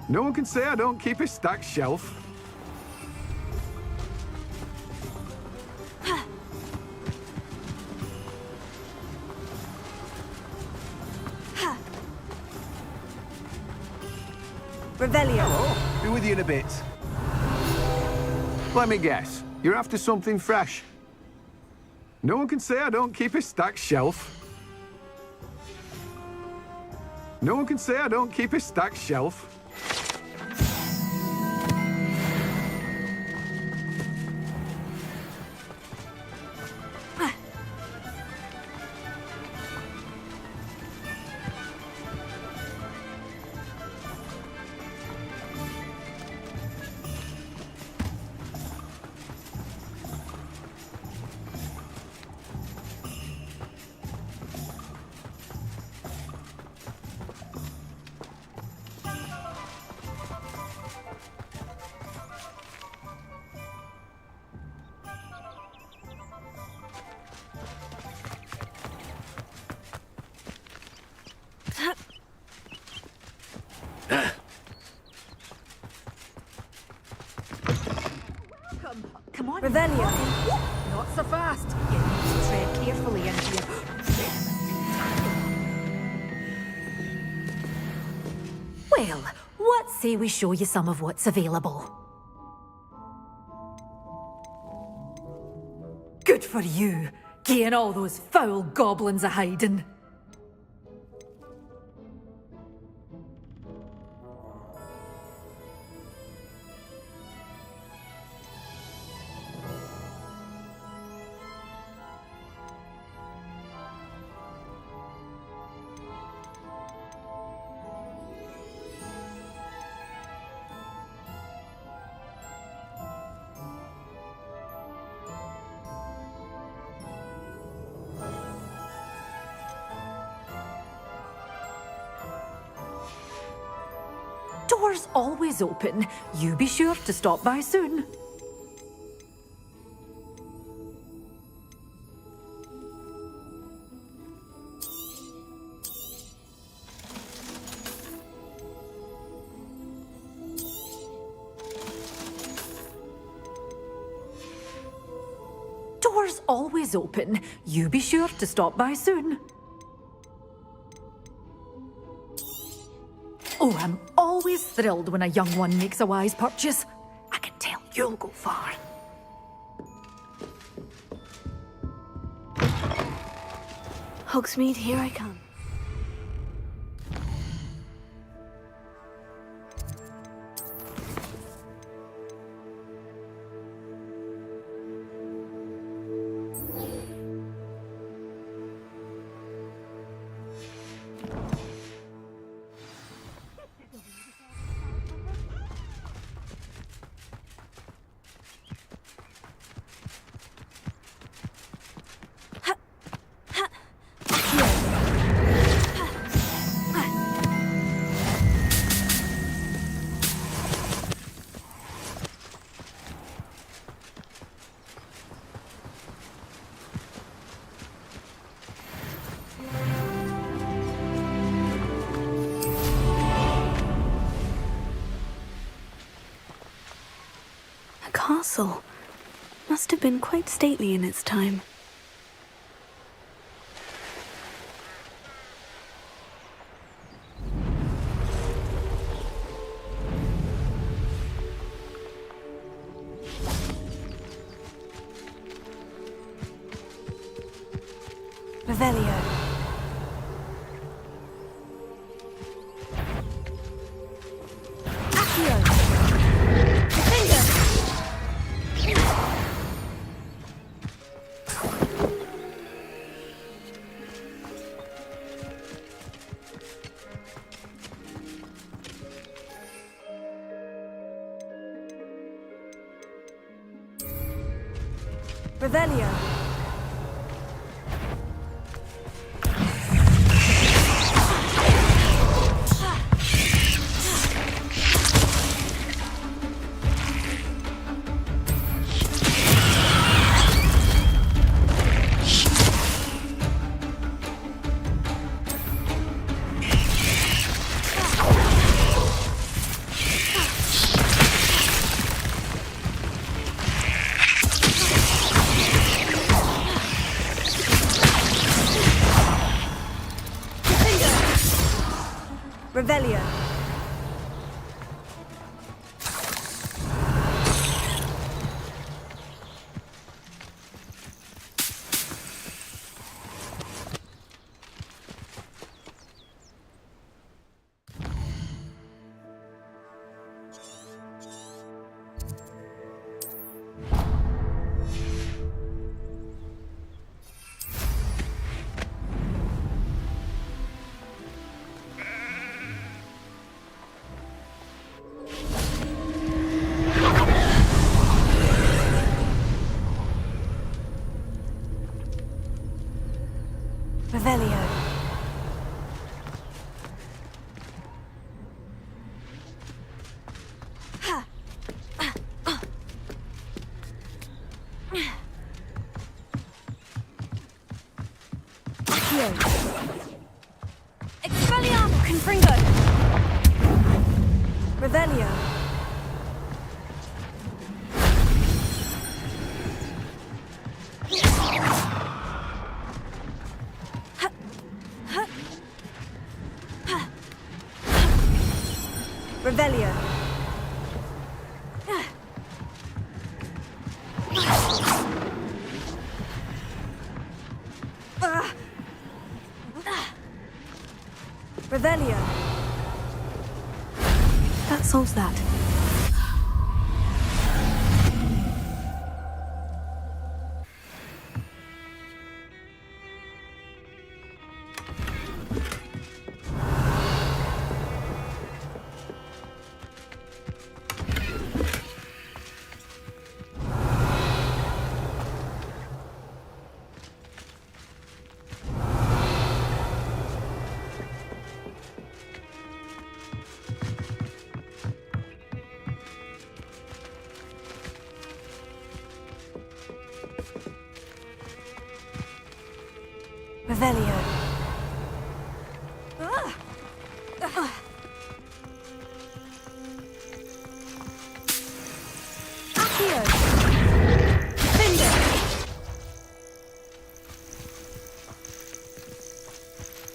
No one can say I don't keep a stacked shelf. Revelio. Hello. Be with you in a bit. Let me guess. You're after something fresh. No one can say I don't keep a stacked shelf. No one can say I don't keep a stacked shelf. Come on. Revelio. Not so fast. You need to tread carefully into your... Well, what say we show you some of what's available? Good for you, getting all those foul goblins a hiding. Doors always open. You be sure to stop by soon. Doors always open. You be sure to stop by soon. Oh, I'm always thrilled when a young one makes a wise purchase. I can tell you'll go far. Hogsmeade, here I come. Castle. Must have been quite stately in its time. Revelio. Revelio. Revelio. Revelio. Revelio. That solves that. Revelio. Accio. Defender.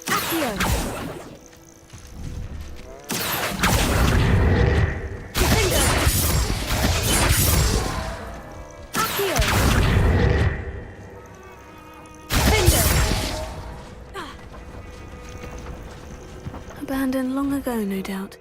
Accio. Defender. Accio. Abandoned long ago, no doubt.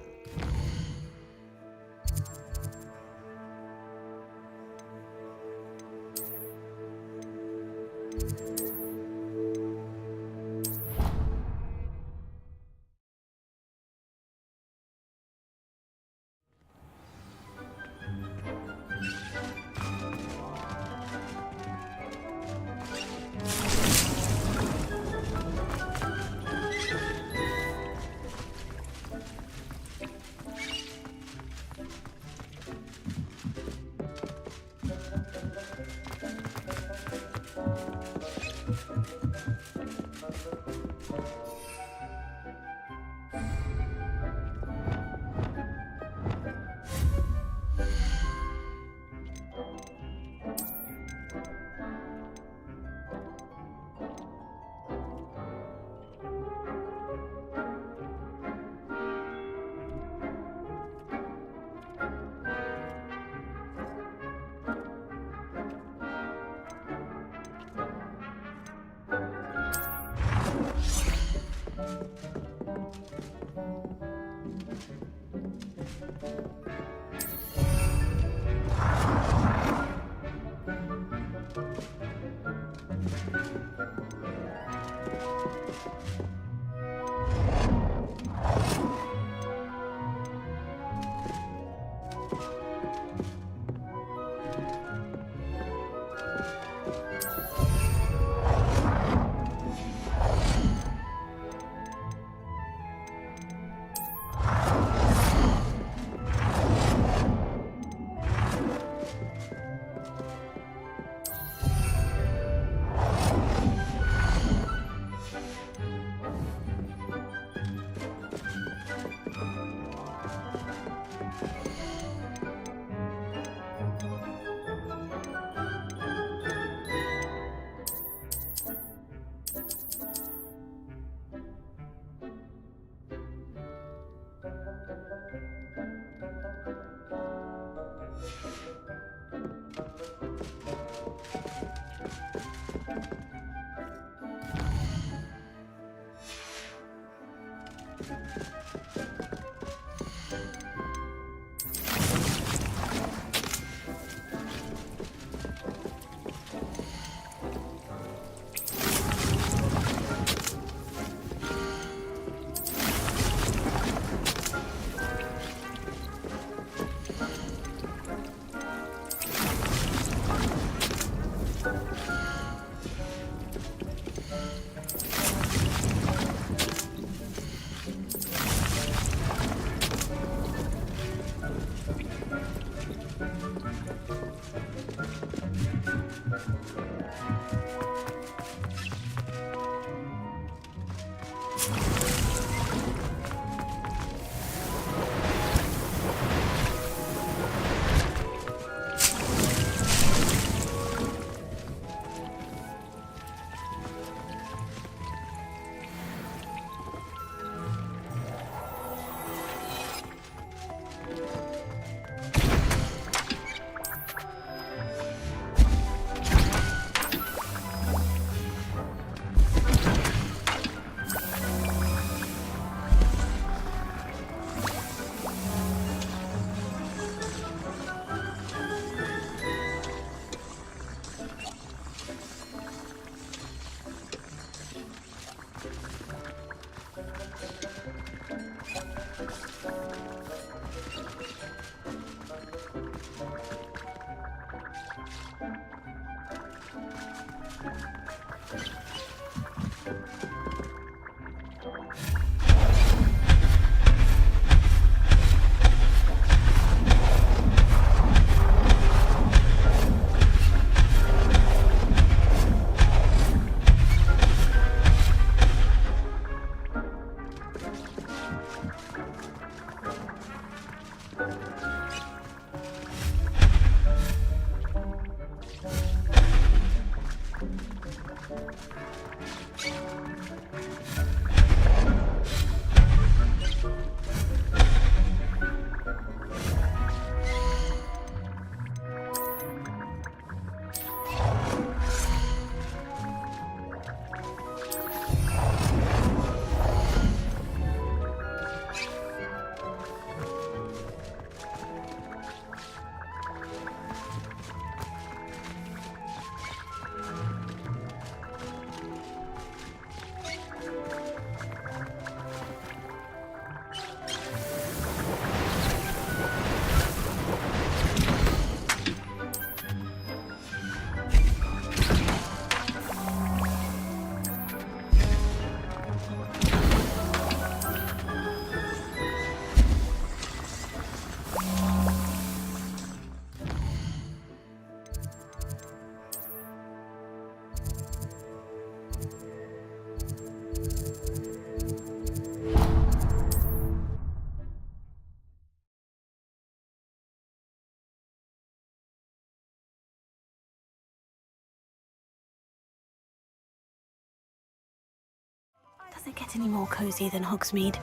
it get any more cozy than Hogsmeade?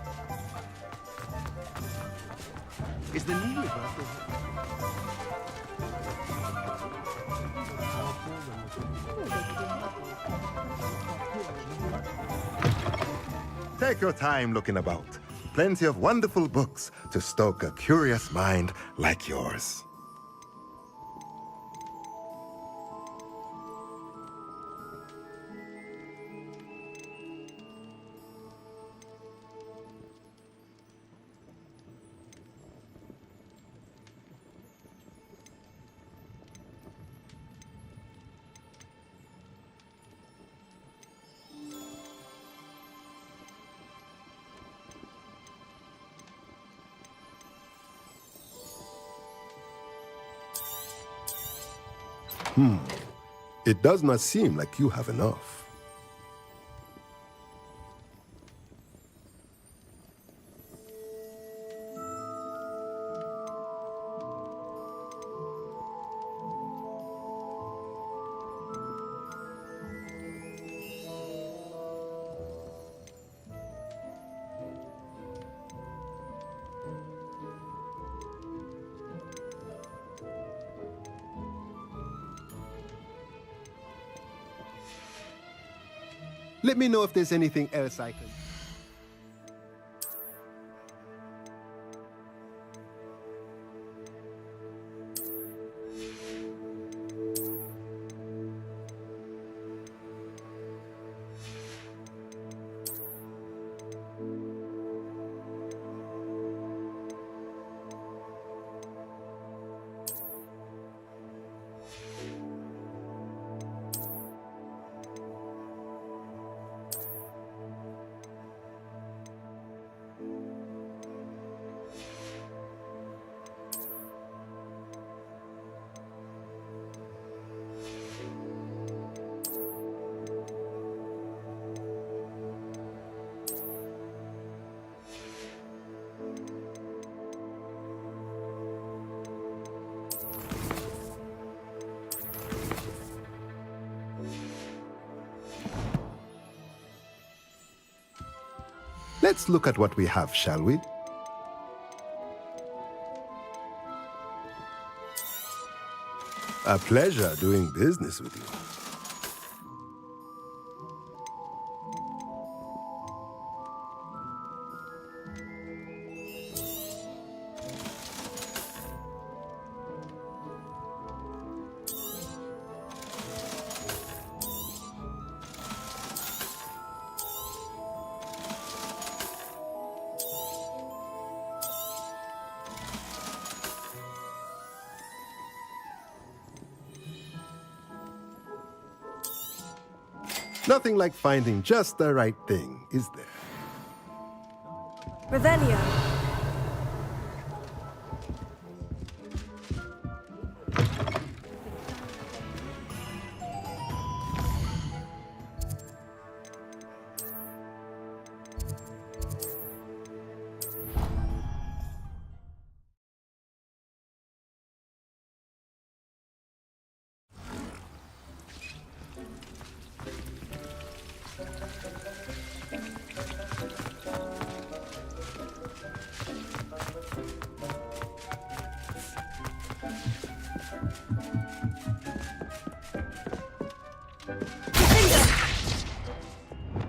Is the new Take your time looking about. Plenty of wonderful books to stoke a curious mind like yours. It does not seem like you have enough. Let me know if there's anything else I can... Let's look at what we have, shall we? A pleasure doing business with you. Nothing like finding just the right thing, is there? Revelio.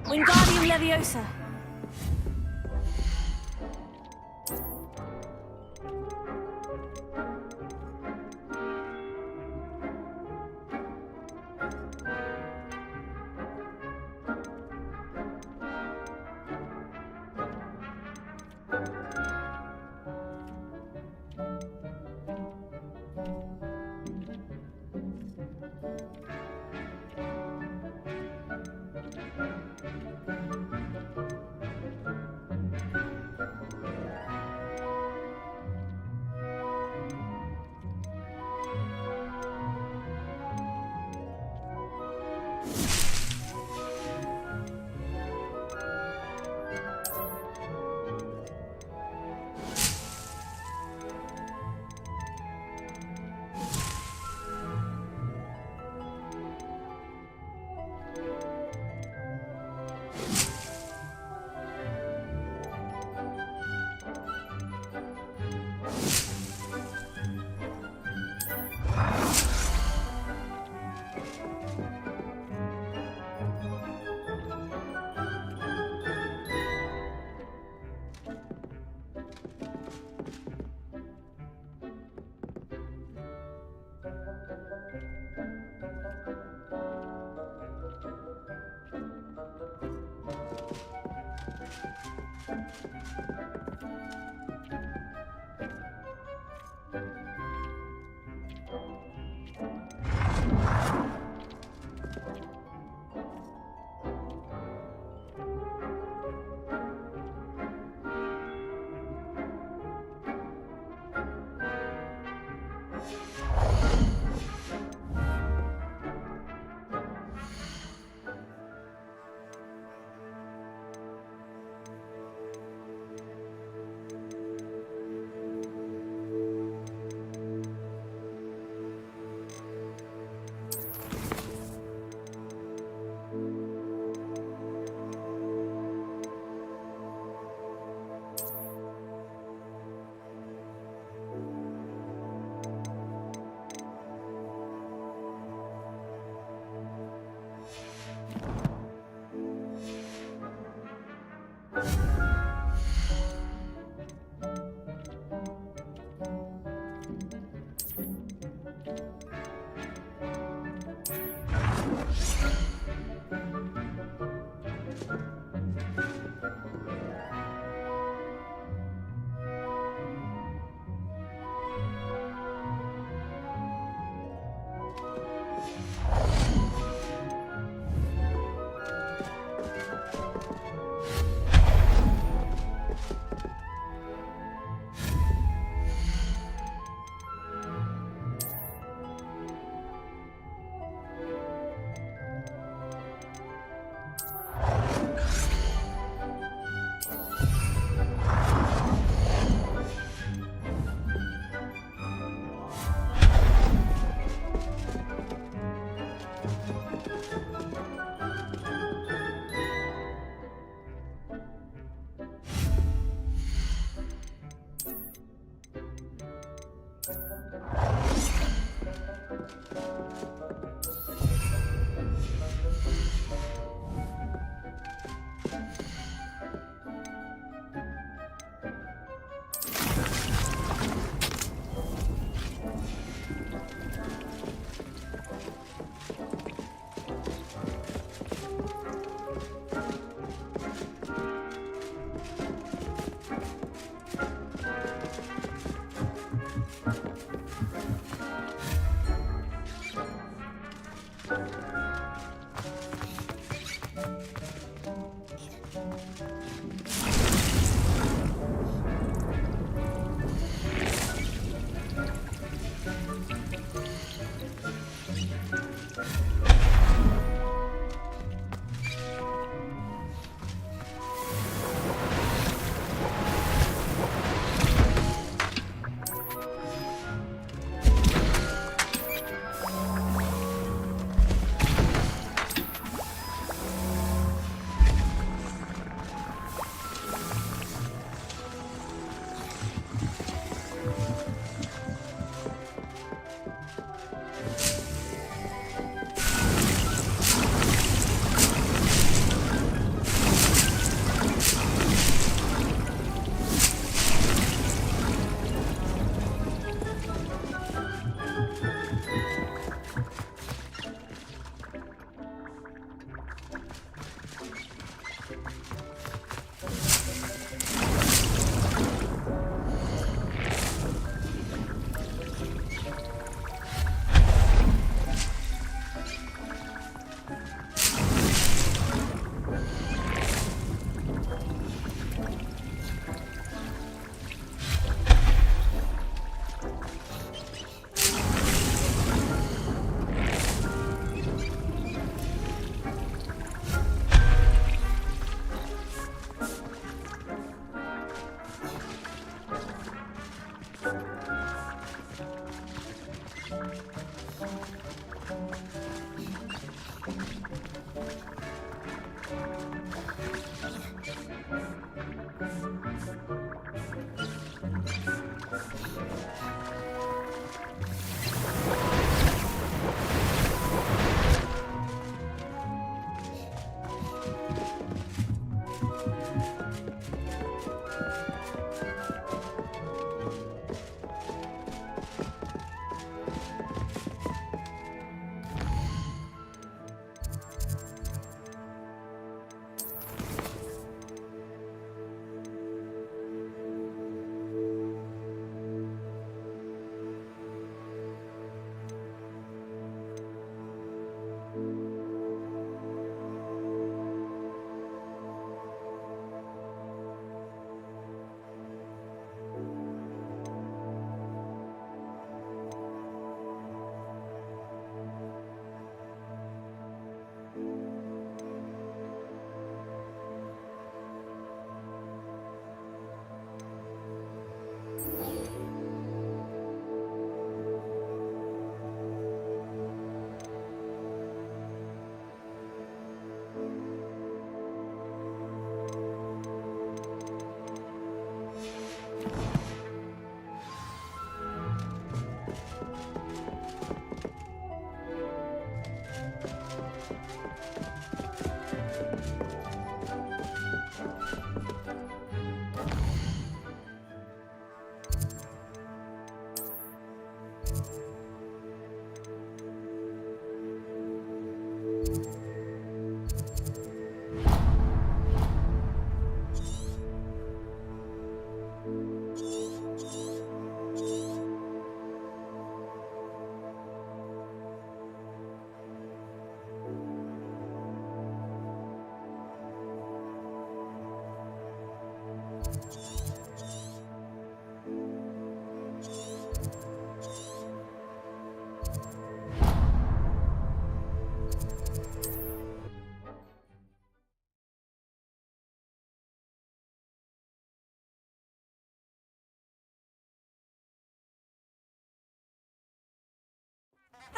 Wingardium Leviosa.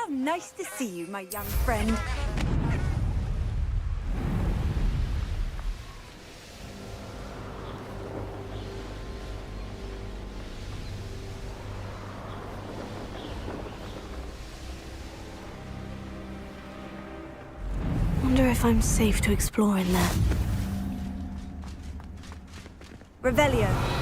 How nice to see you, my young friend. Wonder if I'm safe to explore in there. Revelio.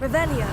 Revelio.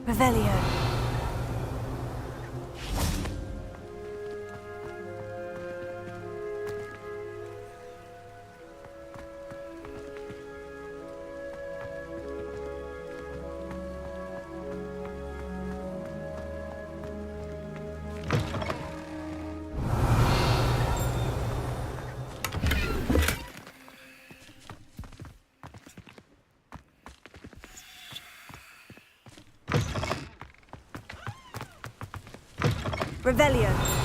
Revelio. Revelio.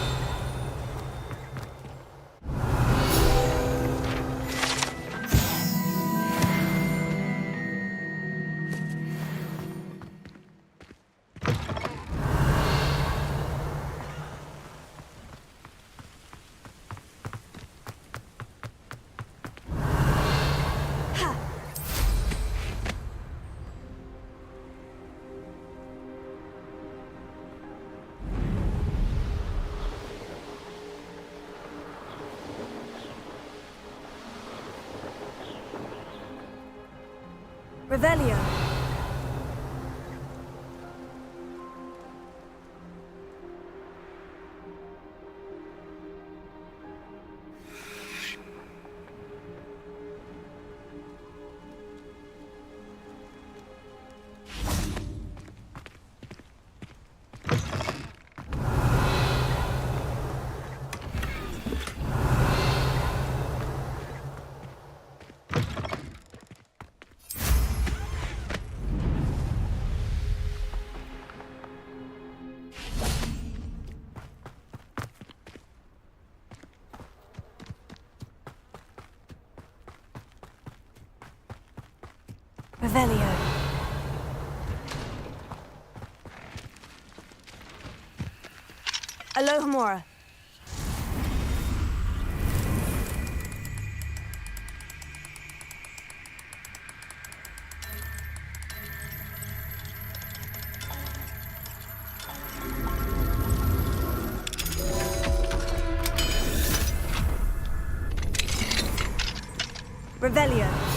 Revelio. Revelio. Alohomora. Revelio.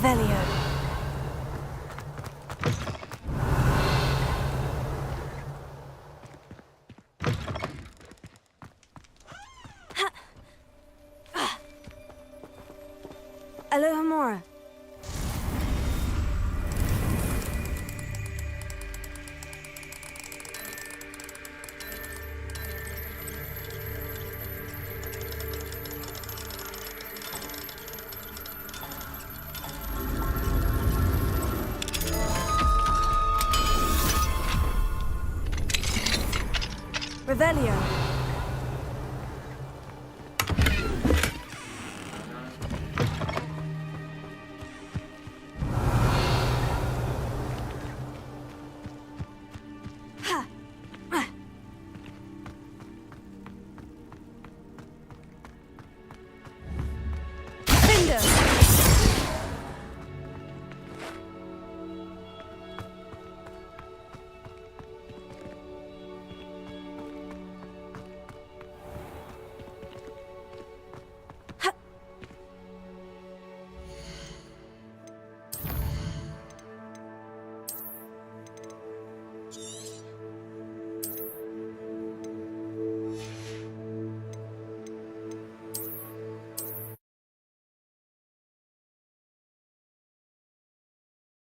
Revelio. Alohomora. Revelio.